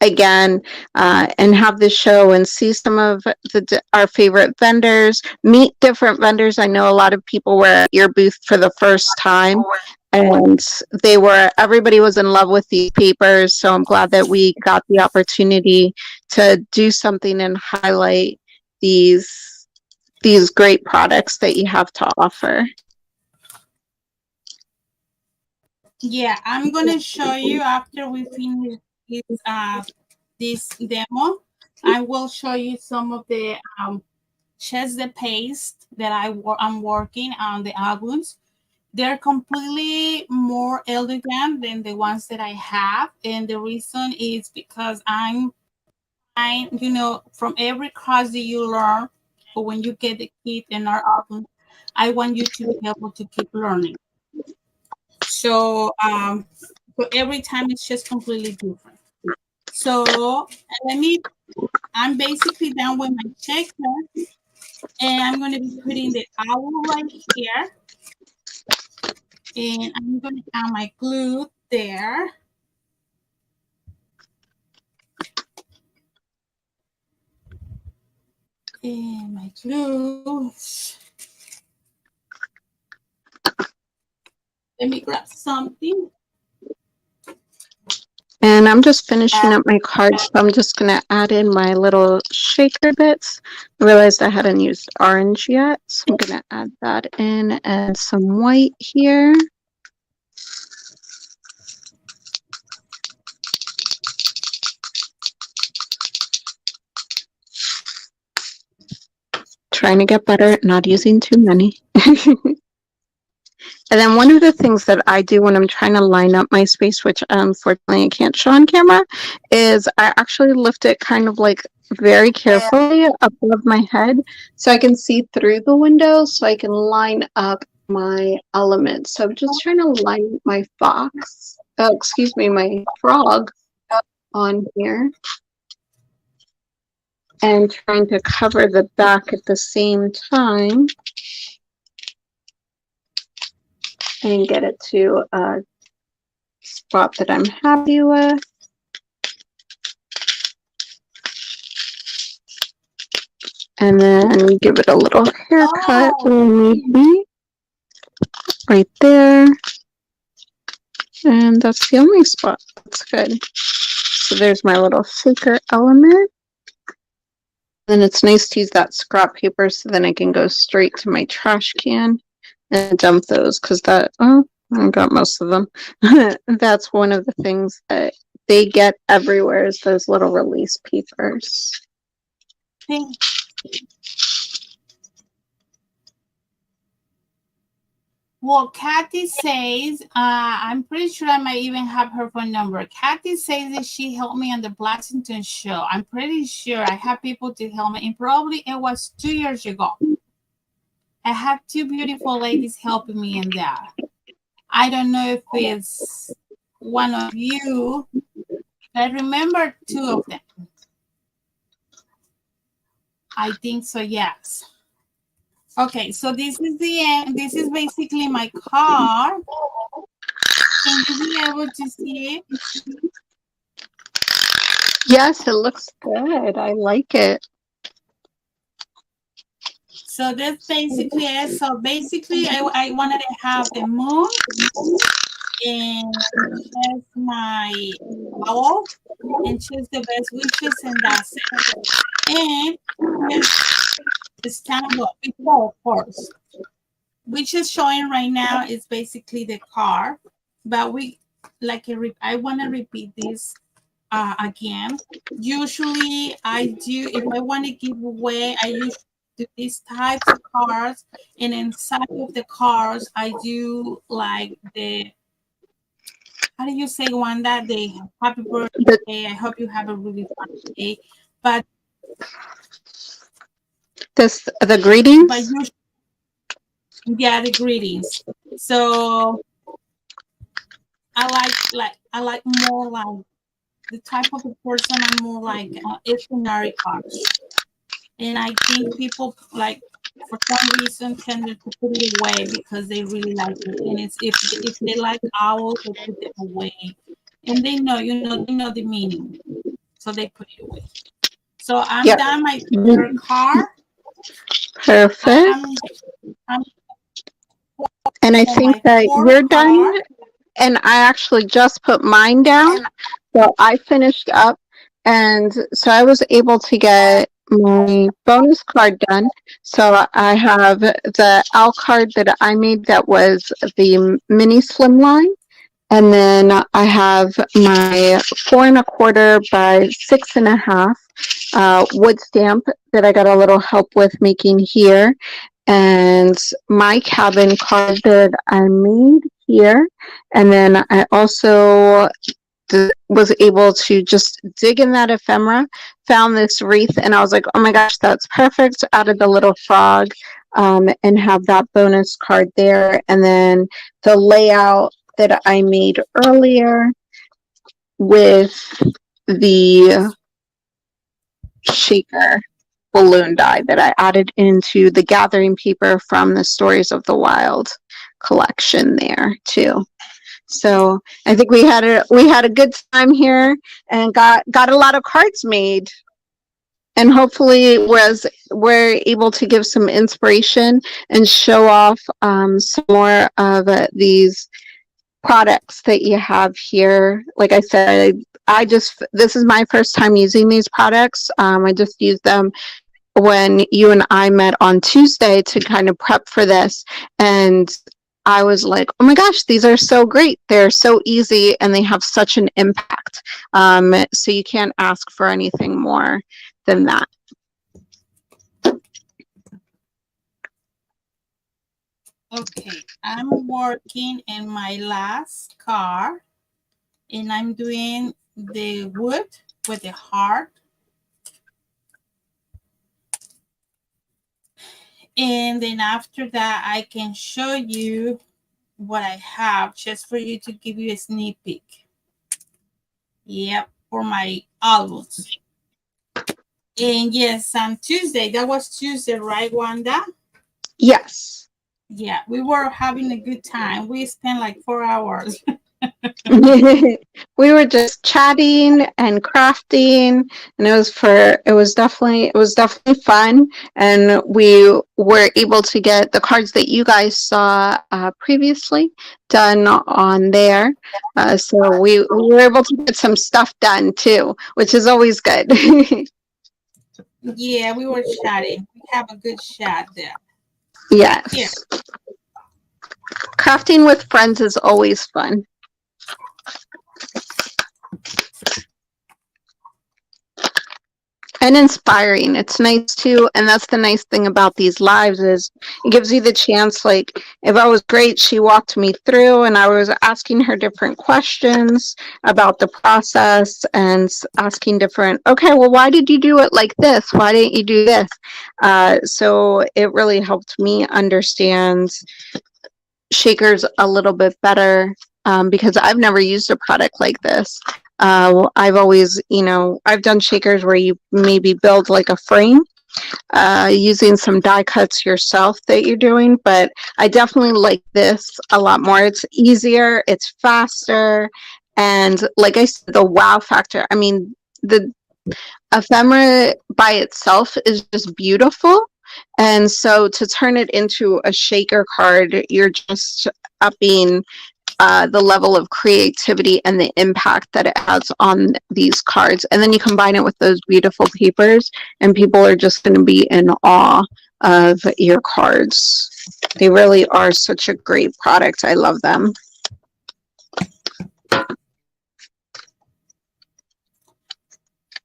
B: again and have this show and see some of our favorite vendors, meet different vendors. I know a lot of people were at your booth for the first time and everybody was in love with these papers. So I'm glad that we got the opportunity to do something and highlight these these great products that you have to offer.
A: Yeah, I'm gonna show you after we finish this this demo. I will show you some of the chest the paste that I'm working on the albums. They're completely more elegant than the ones that I have, and the reason is because from every class that you learn, or when you get the kit in our album, I want you to be able to keep learning. So so every time it's just completely different. So let me I'm basically done with my checklist, and I'm going to be putting the owl right here, and I'm going to add my glue there, and my glue. Let me grab something.
B: And I'm just finishing up my cards, so I'm just going to add in my little shaker bits. I realized I hadn't used orange yet, so I'm going to add that in and some white here. Trying to get better at not using too many. And then one of the things that I do when I'm trying to line up my space, which unfortunately I can't show on camera, is I actually lift it kind of like very carefully above my head so I can see through the window so I can line up my elements. So I'm just trying to line my my frog on here and trying to cover the back at the same time and get it to a spot that I'm happy with. And then give it a little haircut when need be. Right there. And that's the only spot. That's good. So there's my little shaker element. Then it's nice to use that scrap paper so then I can go straight to my trash can and dump those because I got most of them. That's one of the things that they get everywhere is those little release papers.
A: Well, Kathy says, I'm pretty sure I might even have her phone number. Kathy says that she helped me on the Blackington show. I'm pretty sure I have people to help me, and probably it was 2 years ago. I had two beautiful ladies helping me in that. I don't know if it's one of you. I remember two of them. I think so, yes. Okay, so this is the end. This is basically my car. Can you be able to see it?
B: Yes, it looks good. I like it.
A: So that's basically it. So basically, I wanted to have the moon and just my owl and choose the best wishes, and that's it. And here's the stamp book before, of course, which is showing right now is basically the car, but I want to repeat this again. Usually, if I want to give away, I usually do these types of cards, and inside of the cards, I do like how do you say, Wanda? They happy
B: The,
A: birthday. I hope you have a really fun day. But
B: the
A: but
B: greetings.
A: you, yeah, the greetings. So I like more like the type of a person. I'm more like ephemeral cards, and I think people like for some reason tended to put it away because they really like it. And it's if they like owls, they put them away, and they know, they know the meaning, so they put it away. So I'm
B: Yep.
A: done my third card. I'm
B: Perfect.
A: I'm
B: And I
A: for
B: think
A: my
B: that
A: fourth
B: you're done.
A: card.
B: And I actually just put mine down. So I finished up. And so I was able to get my bonus card done. So I have the L card that I made that was the mini slimline. And then I have my 4 1/4 by 6 1/2 wood stamp that I got a little help with making here. And my cabin card that I made here. And then I also was able to just dig in that ephemera, found this wreath, and I was like, oh my gosh, that's perfect. Added the little frog, and have that bonus card there. And then the layout that I made earlier with the shaker balloon die that I added into the gathering paper from the Stories of the Wild collection there too. So I think we had a good time here and got a lot of cards made. And hopefully we're able to give some inspiration and show off some more of these products that you have here. Like I said, this is my first time using these products. I just used them when you and I met on Tuesday to kind of prep for this. And I was like, oh my gosh, these are so great. They're so easy and they have such an impact. So you can't ask for anything more than that.
A: Okay, I'm working in my last card, and I'm doing the wood with the heart. And then after that, I can show you what I have just for you to give you a sneak peek. Yep, for my albums. And yes, on Tuesday, that was Tuesday, right, Wanda?
B: Yes.
A: Yeah, we were having a good time. We spent like 4 hours.
B: We were just chatting and crafting, and it was definitely fun. And we were able to get the cards that you guys saw previously done on there. So we were able to get some stuff done too, which is always good.
A: Yeah, we were chatting. We have a good chat there. Here.
B: Yes, crafting with friends is always fun. And inspiring. It's nice too, and that's the nice thing about these lives is it gives you the chance. Like if I was great, she walked me through, and I was asking her different questions about the process and asking different. Okay, well, why did you do it like this? Why didn't you do this? So it really helped me understand shakers a little bit better, because I've never used a product like this. I've always, I've done shakers where you maybe build like a frame using some die cuts yourself that you're doing, but I definitely like this a lot more. It's easier, it's faster, and like I said, the wow factor. I mean, the ephemera by itself is just beautiful. And so to turn it into a shaker card, you're just upping the level of creativity and the impact that it has on these cards. And then you combine it with those beautiful papers, and people are just going to be in awe of your cards. They really are such a great product. I love them.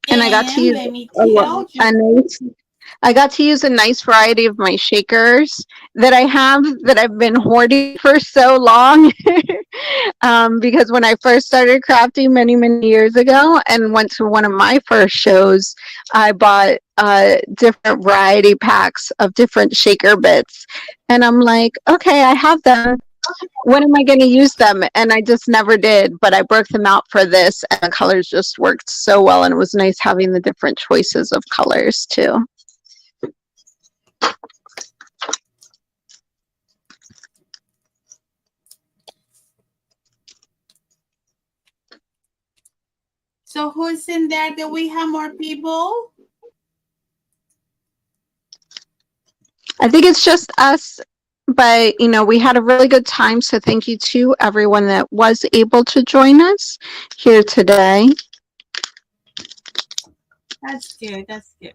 B: And I got to
A: And
B: use
A: let me tell
B: a
A: you,
B: nice I got to use a nice variety of my shakers that I have that I've been hoarding for so long. Because when I first started crafting many, many years ago and went to one of my first shows, I bought different variety packs of different shaker bits. And I'm like, okay, I have them. When am I going to use them? And I just never did. But I broke them out for this, and the colors just worked so well. And it was nice having the different choices of colors too.
A: So who's in there? Do we have more people?
B: I think it's just us, but we had a really good time. So thank you to everyone that was able to join us here today.
A: That's good. That's good.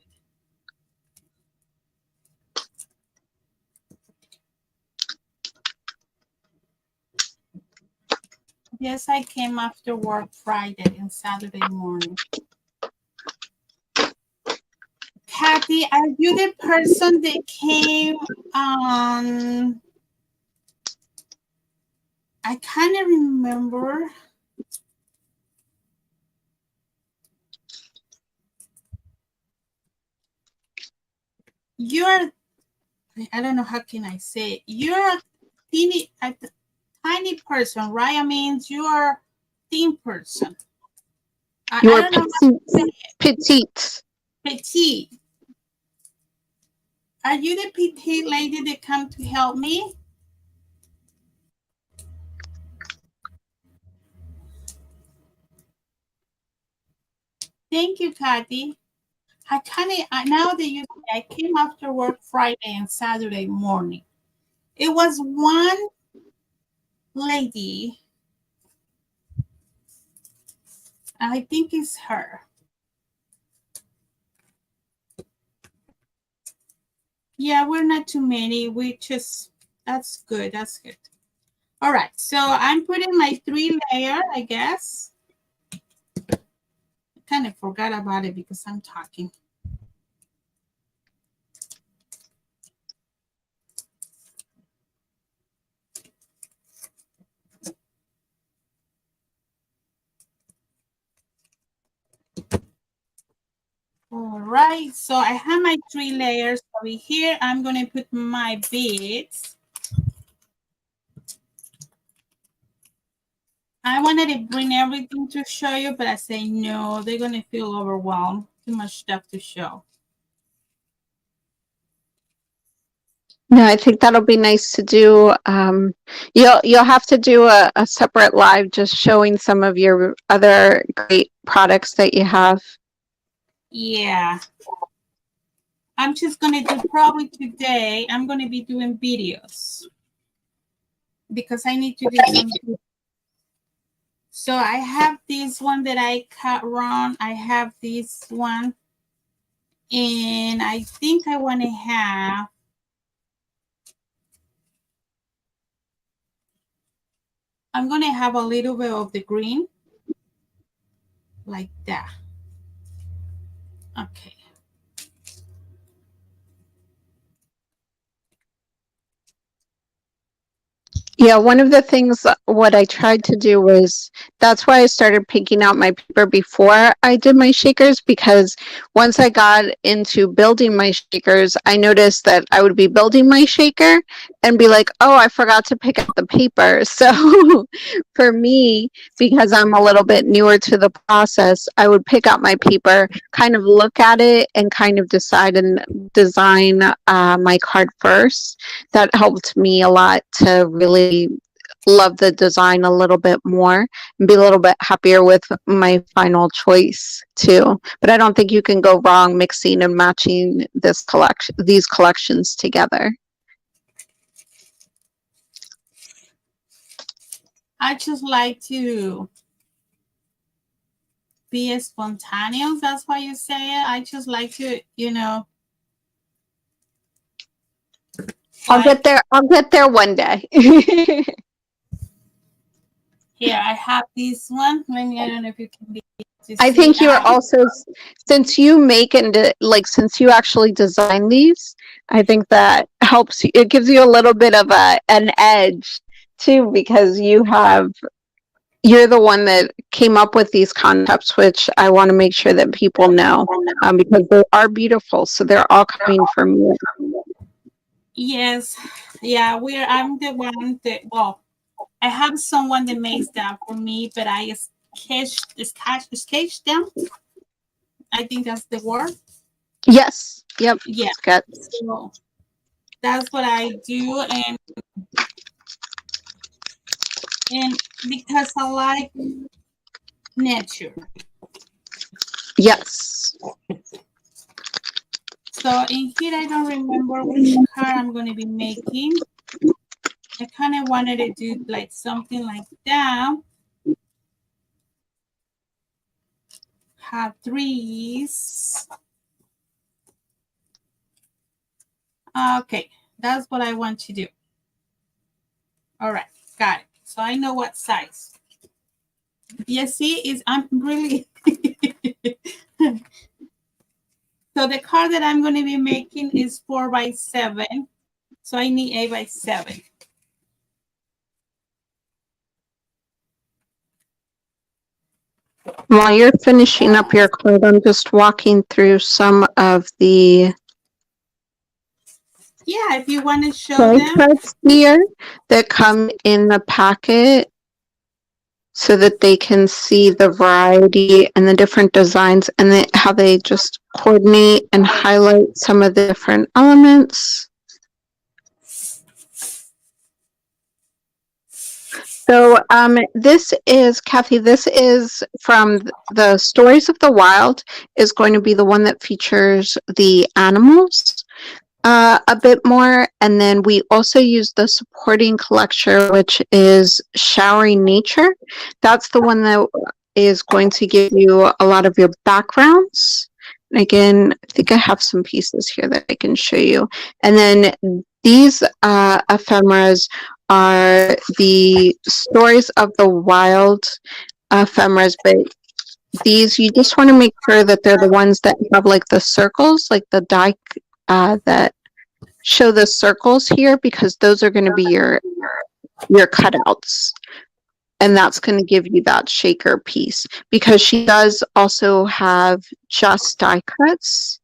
A: Yes, I came after work Friday and Saturday morning. Kathy, are you the person that came on? I kind of remember. You're, I don't know how can I say it. You're a tiny person, right? I mean, you are a thin person.
B: You
A: I
B: are
A: don't know how to say it.
B: petite.
A: Petite. Are you the petite lady that come to help me? Thank you, Kathy. I kind of now that you say, I came after work Friday and Saturday morning. It was one lady. I think it's her. Yeah, we're not too many. We just that's good. That's good. All right. So I'm putting my 3-layer, I guess. I kind of forgot about it because I'm talking. All right, so I have my 3 layers over here. I'm going to put my beads. I wanted to bring everything to show you, but I say no, they're going to feel overwhelmed. Too much stuff to show.
B: No, I think that'll be nice to do. You'll have to do a separate live just showing some of your other great products that you have.
A: Yeah. I'm just going to do probably today, I'm going to be doing videos because I need to do some. So I have this one that I cut wrong. I have this one. And I think I want to have I'm going to have a little bit of the green like that. Okay.
B: Yeah, one of the things what I tried to do was that's why I started picking out my paper before I did my shakers, because once I got into building my shakers, I noticed that I would be building my shaker and be like, oh, I forgot to pick out the paper. So for me, because I'm a little bit newer to the process, I would pick out my paper, kind of look at it, and kind of decide and design my card first. That helped me a lot to really love the design a little bit more and be a little bit happier with my final choice too. But I don't think you can go wrong mixing and matching these collections together.
A: I just like to be spontaneous. That's why you say it. I just like to,
B: I'll
A: like
B: get there. I'll get there one day.
A: here I have this one. Let me. I don't know if you can be to
B: I
A: see.
B: think you're also, since you make and like, since you actually design these, I think that helps you. It gives you a little bit of an edge too, because you're the one that came up with these concepts, which I want to make sure that people know, because they are beautiful. So they're all coming from you.
A: Yes, yeah, I'm the one that, well, I have someone that makes that for me, but I sketch them. I think that's the word.
B: Yes. Yep.
A: Yeah.
B: Sketch.
A: So that's what I do, and because I like nature.
B: Yes.
A: So in here, I don't remember which card I'm going to be making. I kind of wanted to do like something like that. Have threes. Okay, that's what I want to do. All right, got it. So I know what size. You see, is I'm really so the card that I'm going to be making is 4x7. So I need 8x7.
B: While you're finishing up your card, I'm just walking through some of the
A: Yeah, if you want to show
B: die
A: them.
B: cuts here that come in the packet, so that they can see the variety and the different designs, and how they just coordinate and highlight some of the different elements. So this is, Kathy, this is from the Stories of the Wild, is going to be the one that features the animals a bit more. And then we also use the supporting collector, which is Showering Nature. That's the one that is going to give you a lot of your backgrounds. Again, I think I have some pieces here that I can show you. And then these ephemeras are the Stories of the Wild ephemeras, but these, you just want to make sure that they're the ones that have like the circles, like the die that show the circles here, because those are going to be your cutouts, and that's going to give you that shaker piece, because she does also have just die cuts,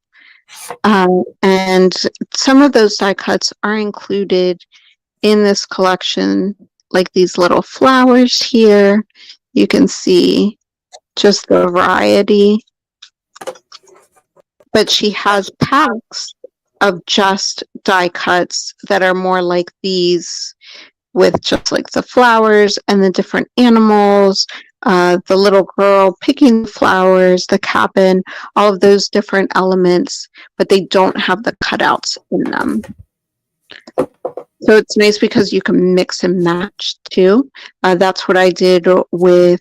B: and some of those die cuts are included in this collection, like these little flowers here. You can see just the variety, but she has packs of just die cuts that are more like these, with just like the flowers and the different animals, the little girl picking the flowers, the cabin, all of those different elements, but they don't have the cutouts in them. So it's nice because you can mix and match too. That's what I did with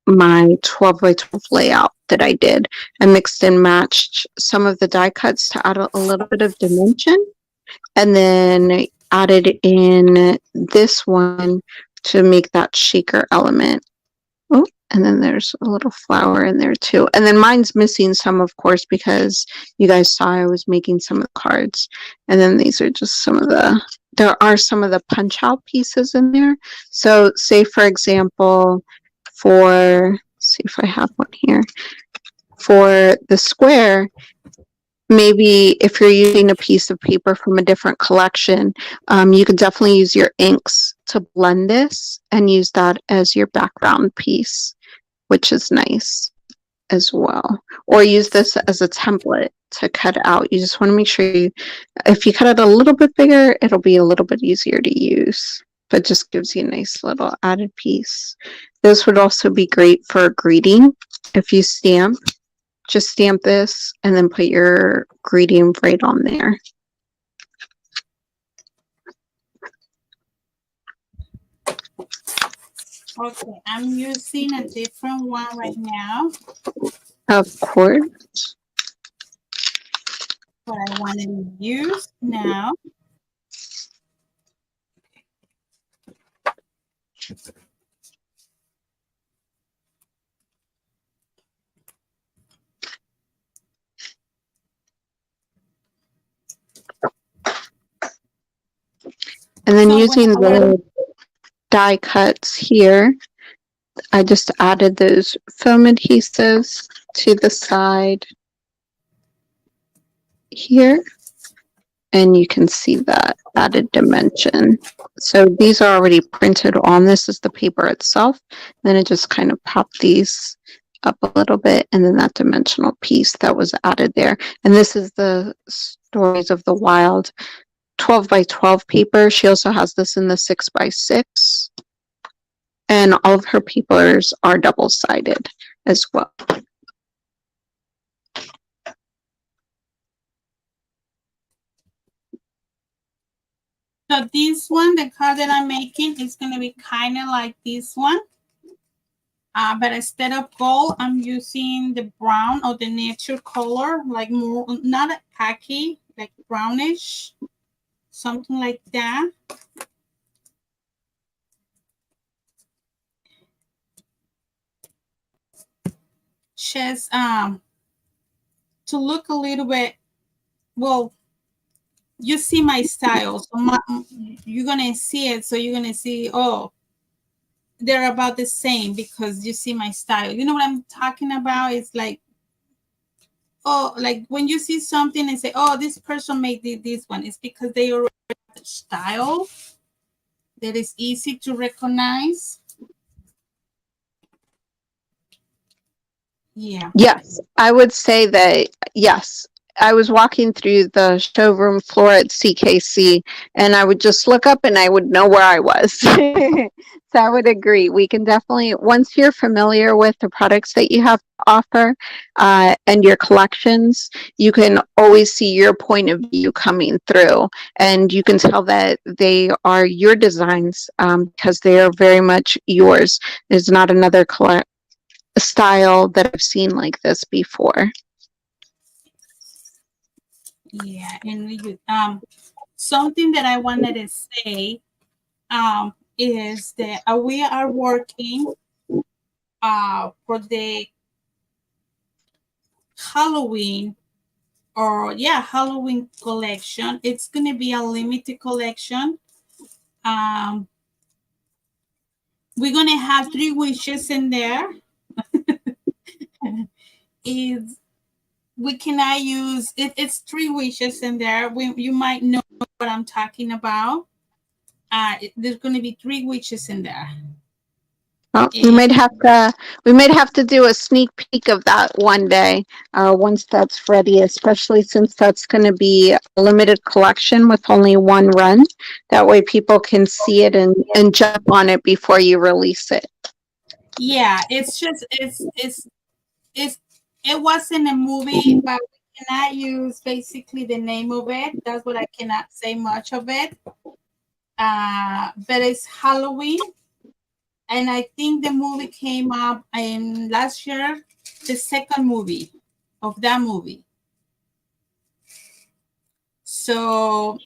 B: my 12 by 12 layout that I did. I mixed and matched some of the die cuts to add a little bit of dimension, and then added in this one to make that shaker element. Oh, and then there's a little flower in there too. And then mine's missing some, of course, because you guys saw I was making some of the cards. And then these are just some of there are some of the punch out pieces in there. So say, for example, see if I have one here. For the square, maybe if you're using a piece of paper from a different collection, you could definitely use your inks to blend this and use that as your background piece, which is nice as well. Or use this as a template to cut out. You just want to make sure if you cut it a little bit bigger, it'll be a little bit easier to use, but just gives you a nice little added piece. This would also be great for a greeting. If you just stamp this and then put your greeting right on there.
A: Okay, I'm using a different one right now.
B: Of course.
A: What I want to use now.
B: And then
A: So when
B: using
A: I was,
B: the die cuts here, I just added those foam adhesives to the side here, and you can see that added dimension. So these are already printed on. This is the paper itself. Then I just kind of pop these up a little bit, and then that dimensional piece that was added there. And this is the Stories of the Wild 12 by 12 paper. She also has this in the 6 by 6. And all of her papers are double-sided as well.
A: so this one, the card that I'm making is going to be kind of like this one. But instead of gold, I'm using the brown or the nature color, like more, not a khaki, like brownish, something like that. Just to look a little bit, well, you see my style, so you're gonna see it. So you're gonna see, oh, they're about the same because you see my style. You know what I'm talking about? It's like, oh, like when you see something and say, oh, this person made this one, it's because they already have the style that is easy to recognize. Yeah.
B: Yes, I would say that, yes. I was walking through the showroom floor at CKC, and I would just look up and I would know where I was. So I would agree. We can definitely, once you're familiar with the products that you have to offer and your collections, you can always see your point of view coming through. And you can tell that they are your designs because they are very much yours. There's not another style that I've seen like this before.
A: Yeah. And something that I wanted to say is that we are working for the Halloween or yeah, Halloween collection. It's gonna be a limited collection. Um, we're gonna have 3 wishes in there. Is we cannot use it, it's 3 wishes in there. You might know what I'm talking about. There's gonna be 3 wishes in there.
B: Well,
A: And
B: we might have to do a sneak peek of that one day once that's ready, especially since that's going to be a limited collection with only one run. That way people can see it and jump on it before you release it.
A: yeah, it's just it's it wasn't a movie, but we cannot use basically the name of it. That's what I cannot say much of it. But it's Halloween, and I think the movie came up in last year, the second movie of that movie. So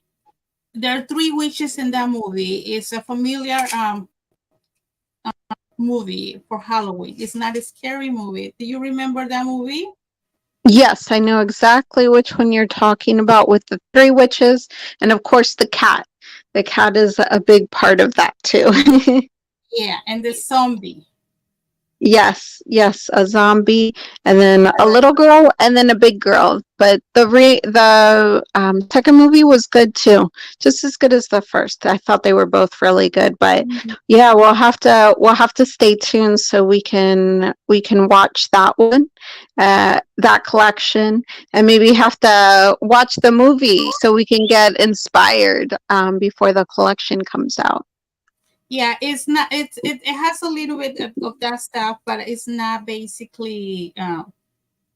A: there are 3 wishes in that movie. It's a familiar movie for Halloween. It's not a scary movie. Do you remember that movie?
B: Yes, I know exactly which one you're talking about with the 3 witches and, of course, the cat. The cat is a big part of that, too.
A: Yeah, and the zombie.
B: Yes, yes, a zombie, and then a little girl, and then a big girl. But the second movie was good too, just as good as the first. I thought they were both really good. But yeah, we'll have to stay tuned so we can watch that one, that collection, and maybe have to watch the movie so we can get inspired before the collection comes out.
A: Yeah, it's not. It has a little bit of that stuff, but it's not basically.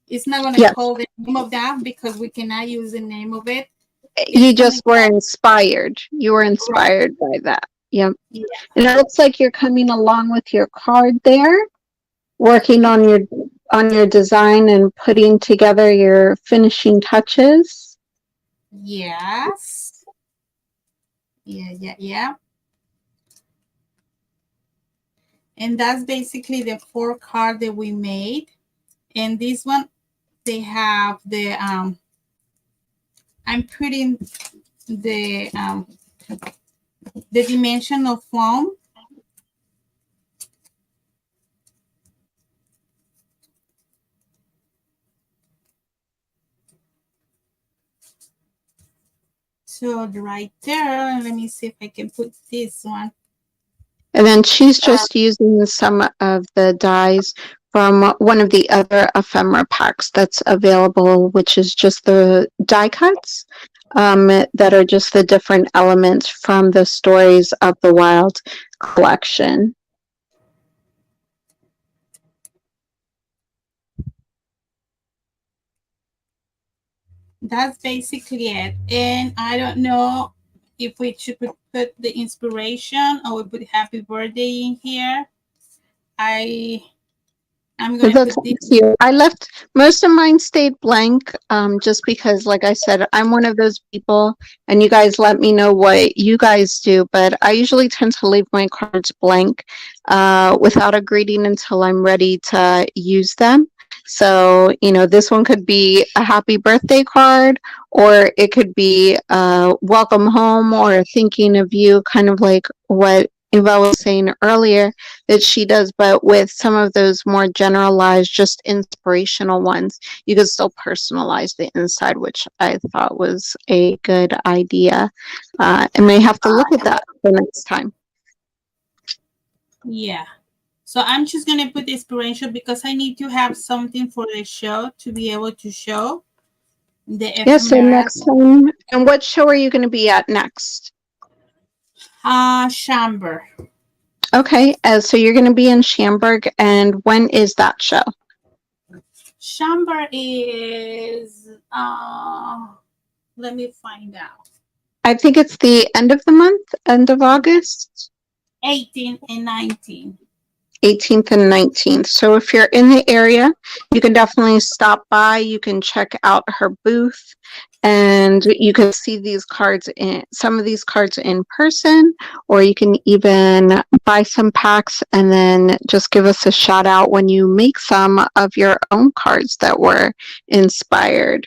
A: It's not gonna
B: Yes,
A: call the name of that because we cannot use the name of it.
B: you
A: It's gonna
B: just were inspired. You were
A: right.
B: inspired by that. Yep.
A: Yeah,
B: And it looks like you're coming along with your card there, working on your design and putting together your finishing touches.
A: yes, yeah. And that's basically the 4 card that we made. And this one, they have the I'm putting the the dimension of foam. So right there, let me see if I can put this one.
B: And then she's just using some of the dyes from one of the other ephemera packs that's available, which is just the die cuts that are just the different elements from the Stories of the Wild collection.
A: That's basically it. And I don't know if we should put the inspiration or we put happy birthday in here. I I'm gonna
B: That's
A: put
B: up
A: this.
B: to you. I left most of mine stayed blank, just because, like I said, I'm one of those people, and you guys let me know what you guys do. But I usually tend to leave my cards blank, without a greeting until I'm ready to use them. So, this one could be a happy birthday card, or it could be welcome home, or thinking of you, kind of like what Eva was saying earlier that she does, but with some of those more generalized, just inspirational ones, you could still personalize the inside, which I thought was a good idea. I may have to look at that the next time.
A: Yeah. So I'm just gonna put inspiration because I need to have something for the show to be able to show the
B: Yeah, so
A: ephemera.
B: next time, and what show are you going to be at next?
A: Chamber.
B: Okay, so you're going to be in Shamburg, and when is that show?
A: Chamber is let me find out.
B: I think it's the end of the month, end of August.
A: 18 and 19.
B: 18th and 19th. So if you're in the area, you can definitely stop by. You can check out her booth, and you can see these cards in some of these cards in person, or you can even buy some packs and then just give us a shout out when you make some of your own cards that were inspired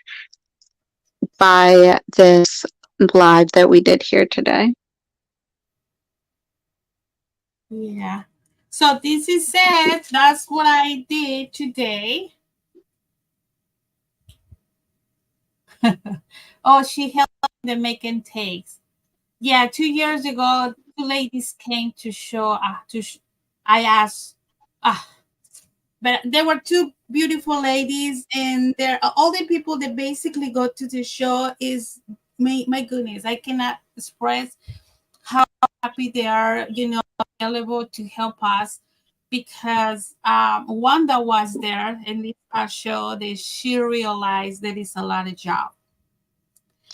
B: by this live that we did here today.
A: Yeah. So this is it. That's what I did today. Oh, she helped the making takes. Yeah, 2 years ago, two ladies came to show. I asked, ah, but there were two beautiful ladies, and they're all the people that basically go to the show. Is my goodness, I cannot express how happy they are. Available to help us because one that was there in this show, that she realized that it's a lot of job.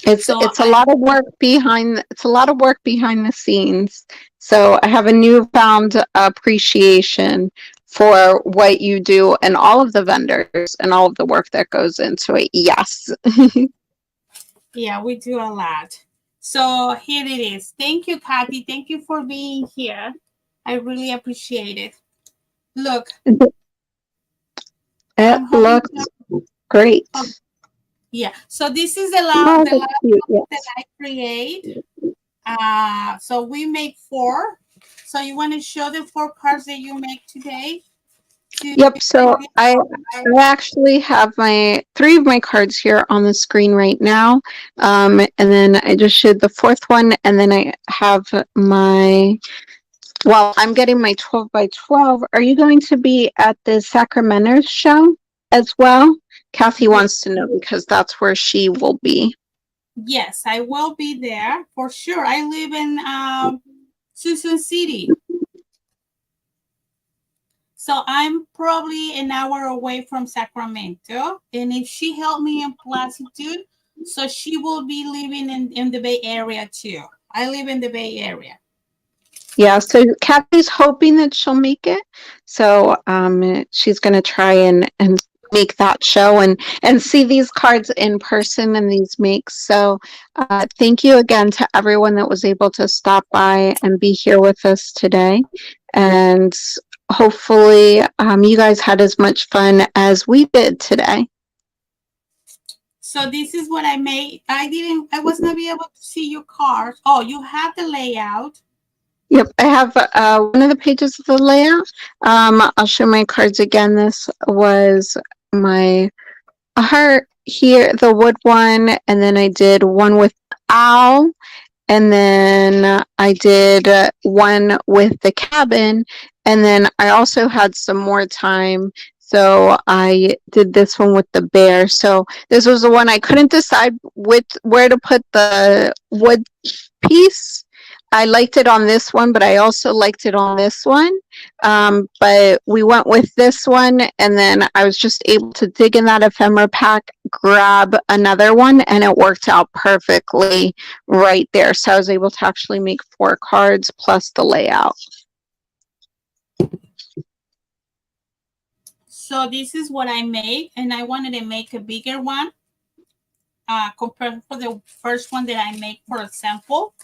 B: It's
A: So
B: it's a lot of work behind it's a lot of work behind the scenes. So I have a newfound appreciation for what you do and all of the vendors and all of the work that goes into it. Yes.
A: yeah, we do a lot. So here it is. Thank you, Kathy. Thank you for being here. I really appreciate it. Look,
B: It
A: I'm holding
B: looks
A: up.
B: great.
A: Oh, yeah. So this is
B: Oh,
A: the
B: that's
A: last
B: cute.
A: one that
B: Yes.
A: I create. So we make four. So you want to show the four cards that you make today to
B: Yep. So
A: maybe
B: I actually have my three of my cards here on the screen right now. And then I just showed the fourth one, and then I have my well, I'm getting my 12 by 12. Are you going to be at the Sacramento show as well? Kathy
A: Ye-
B: wants to know because that's where she will be.
A: yes, I will be there for sure. I live in Susan City. So I'm probably an hour away from Sacramento. And if she helped me in Platitude, so she will be living in the Bay Area too. I live in the Bay Area.
B: Yeah, so Kathy's hoping that she'll make it. So she's going to try and make that show and see these cards in person and these makes. So thank you again to everyone that was able to stop by and be here with us today. And hopefully you guys had as much fun as we did today.
A: So this is what I made. I was not be able to see your cards. Oh, you have the layout.
B: Yep, I have one of the pages of the layout. I'll show my cards again. This was my heart here, the wood one, and then I did one with owl, and then I did one with the cabin, and then I also had some more time, so I did this one with the bear. So this was the one I couldn't decide where to put the wood piece. I liked it on this one, but I also liked it on this one. But we went with this one, and then I was just able to dig in that ephemera pack, grab another one, and it worked out perfectly right there. So I was able to actually make 4 cards plus the layout.
A: So this is what I made, and I wanted to make a bigger one compared for the first one that I made for a sample.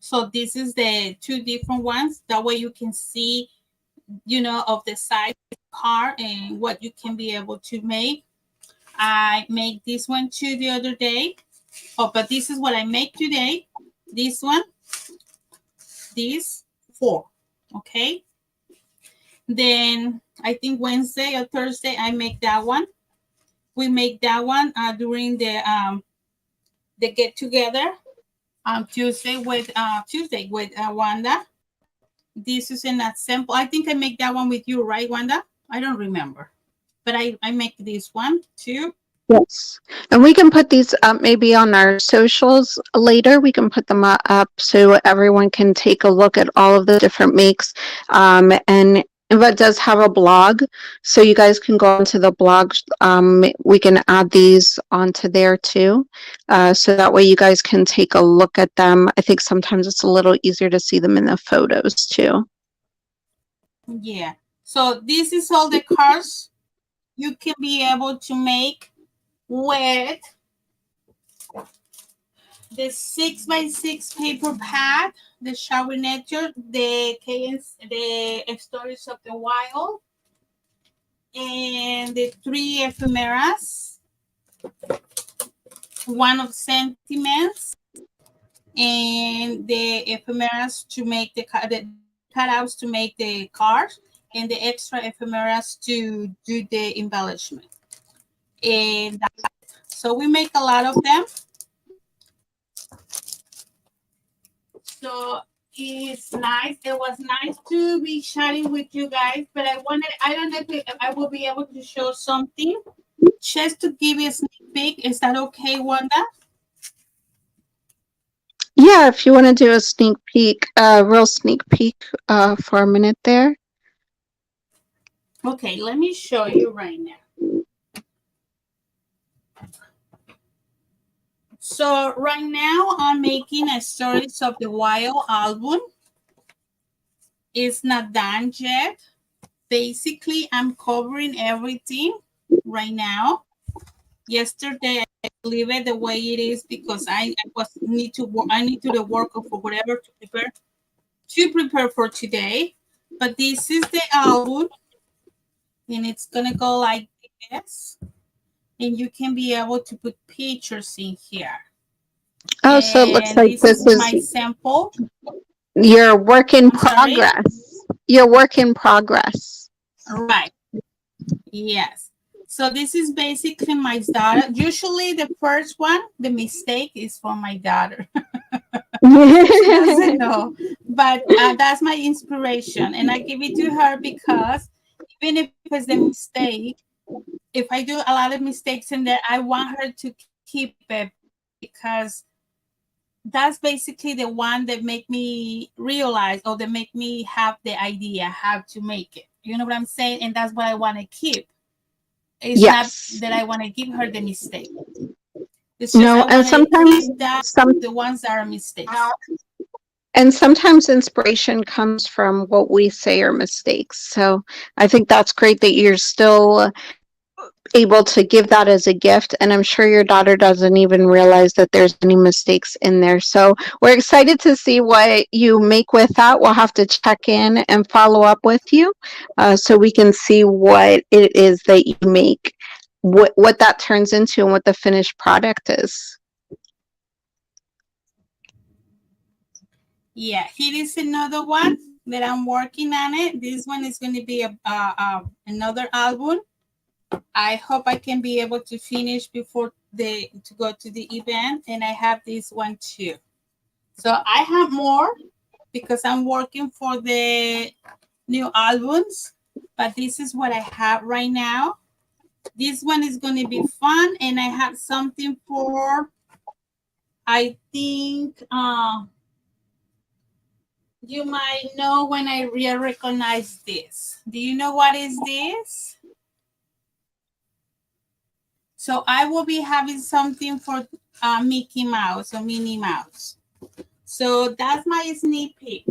A: So this is the 2 different ones. That way you can see, of the size of the card and what you can be able to make. I made this one too the other day. Oh, but this is what I make today. This one, these 4. Okay. Then I think Wednesday or Thursday I make that one. We make that one during the get together on Tuesday with Wanda. This is an example. I think I make that one with you, right, Wanda? I don't remember, but I make this one too.
B: Yes. And we can put these up maybe on our socials later. We can put them up so everyone can take a look at all of the different makes. And Inva does have a blog, so you guys can go onto the blog. We can add these onto there too. So that way you guys can take a look at them. I think sometimes it's a little easier to see them in the photos too.
A: Yeah. So this is all the cards you can be able to make with the 6x6 paper pad, the shower nature, the stories of the wild, and the 3 ephemeras, one of sentiments, and the ephemeras to make the cutouts to make the cards, and the extra ephemeras to do the embellishment. And so we make a lot of them. So it's nice. It was nice to be chatting with you guys, but I don't know if I will be able to show something just to give you a sneak peek. Is that okay, Wanda?
B: Yeah, if you want to do a sneak peek, real sneak peek for a minute there.
A: Okay, let me show you right now. So right now I'm making a Stories of the Wild album. It's not done yet. Basically, I'm covering everything right now. Yesterday I leave it the way it is because I need to do the work for whatever to prepare for today. But this is the album, and it's gonna go like this, and you can be able to put pictures in here.
B: Oh, so it looks
A: And
B: like
A: this
B: this
A: is my
B: is
A: sample.
B: your work in
A: I'm sorry.
B: progress. Your work in progress.
A: Right. Yes. So this is basically my daughter. Usually the first one, the mistake is for my daughter. She doesn't know, but that's my inspiration, and I give it to her because even if it's the mistake, if I do a lot of mistakes in there, I want her to keep it because that's basically the one that make me realize or that make me have the idea how to make it. You know what I'm saying? And that's what I want to keep. It's not
B: Yes.
A: that I want to give her the mistake. It's just
B: No,
A: I
B: and
A: want to
B: sometimes
A: keep that
B: some
A: the ones that are mistakes.
B: and sometimes inspiration comes from what we say are mistakes. So I think that's great that you're still able to give that as a gift, and I'm sure your daughter doesn't even realize that there's any mistakes in there. So we're excited to see what you make with that. We'll have to check in and follow up with you so we can see what it is that you make what that turns into and what the finished product is.
A: Yeah, here is another one that I'm working on it. This one is going to be another album. I hope I can be able to finish before to go to the event, and I have this one too. So I have more because I'm working for the new albums, but this is what I have right now. This one is going to be fun, and I have something for, I think, you might know when I recognize this. Do you know what is this? So I will be having something for Mickey Mouse or Minnie Mouse. So that's my sneak peek.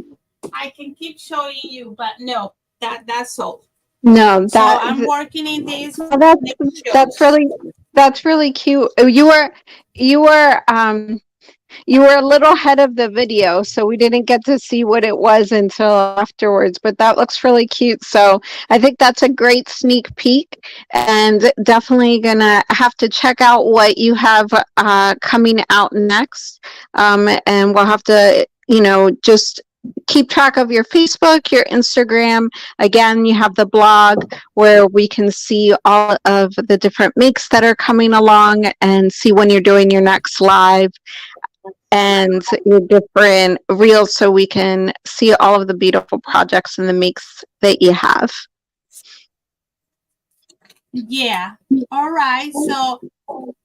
A: I can keep showing you, but no, that's all.
B: No,
A: So I'm working in this
B: that's
A: next
B: that's
A: shows.
B: really that's really cute. You were you were a little ahead of the video, so we didn't get to see what it was until afterwards, but that looks really cute. So I think that's a great sneak peek, and definitely gonna have to check out what you have coming out next. And we'll have to, just keep track of your Facebook, your Instagram. Again, you have the blog where we can see all of the different makes that are coming along and see when you're doing your next live and your different reels so we can see all of the beautiful projects and the makes that you have.
A: Yeah. All right. So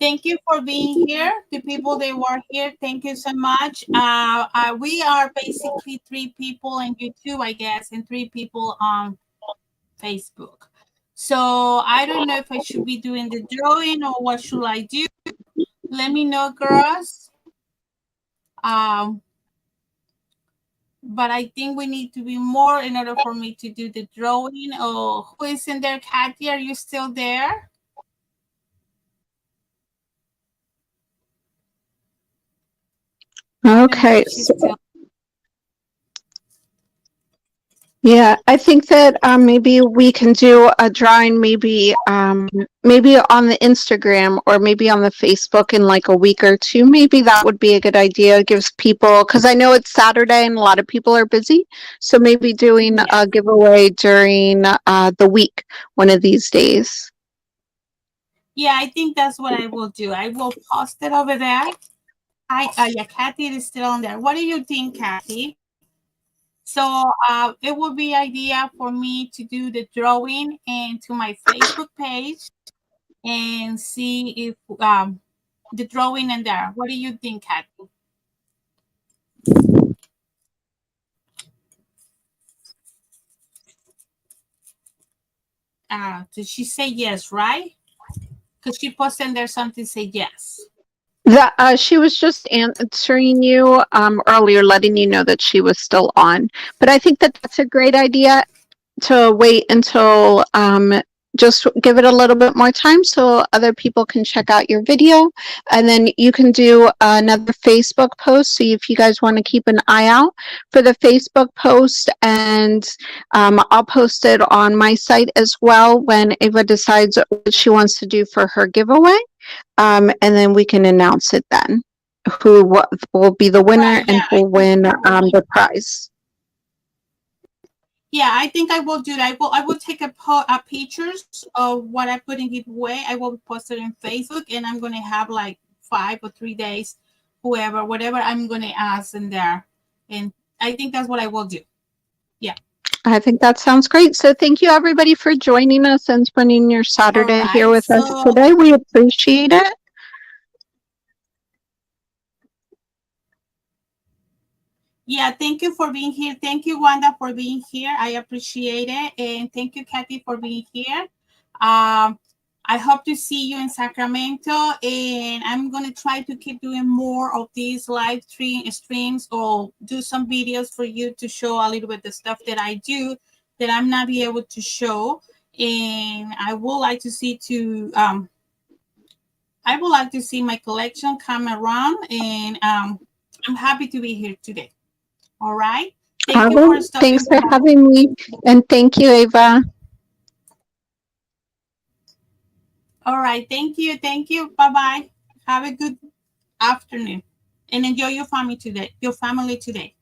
A: thank you for being here. The people that were here, thank you so much. We are basically 3 people on YouTube, I guess, and 3 people on Facebook. So I don't know if I should be doing the drawing or what should I do. Let me know, girls. Um, but I think we need to be more in order for me to do the drawing. Oh, who is in there? Kathy, are you still there? I don't know
B: Okay.
A: if she's still.
B: Yeah, I think that maybe we can do a drawing, maybe on the Instagram or maybe on the Facebook in like a week or two. Maybe that would be a good idea. It gives people, because I know it's Saturday and a lot of people are busy. So maybe doing
A: Yeah.
B: a giveaway during the week, one of these days.
A: Yeah, I think that's what I will do. I will post it over there. Yeah, Kathy is still on there. What do you think, Kathy? So it would be idea for me to do the drawing and to my Facebook page and see if the drawing in there. What do you think, Kathy? Did she say yes, right? Because she posted in there something say yes.
B: That she was just answering you earlier, letting you know that she was still on. But I think that that's a great idea to wait until just give it a little bit more time so other people can check out your video, and then you can do another Facebook post. So if you guys want to keep an eye out for the Facebook post, and I'll post it on my site as well when Ava decides what she wants to do for her giveaway, and then we can announce it then, who will be the winner
A: Right.
B: and
A: Yeah.
B: who will win the prize.
A: Yeah, I think I will do that. I will take a pictures of what I put in giveaway. I will post it in Facebook, and I'm gonna have like 5 or 3 days, whatever I'm gonna ask in there, and I think that's what I will do. Yeah.
B: I think that sounds great. So thank you everybody for joining us and spending your
A: All
B: Saturday here
A: right.
B: with us
A: So
B: today. We appreciate it.
A: yeah, thank you for being here. Thank you, Wanda, for being here. I appreciate it. And thank you, Kathy, for being here. I hope to see you in Sacramento. And I'm going to try to keep doing more of these live streams or do some videos for you to show a little bit the stuff that I do that I'm not be able to show. And I would like to see I would like to see my collection come around. And I'm happy to be here today. All right. Thank
B: All
A: you for
B: right. Thanks
A: stopping
B: for
A: by.
B: having me. And thank you, Ava.
A: All right. Thank you. Thank you. Bye bye. Have a good afternoon and enjoy your family today. Your family today.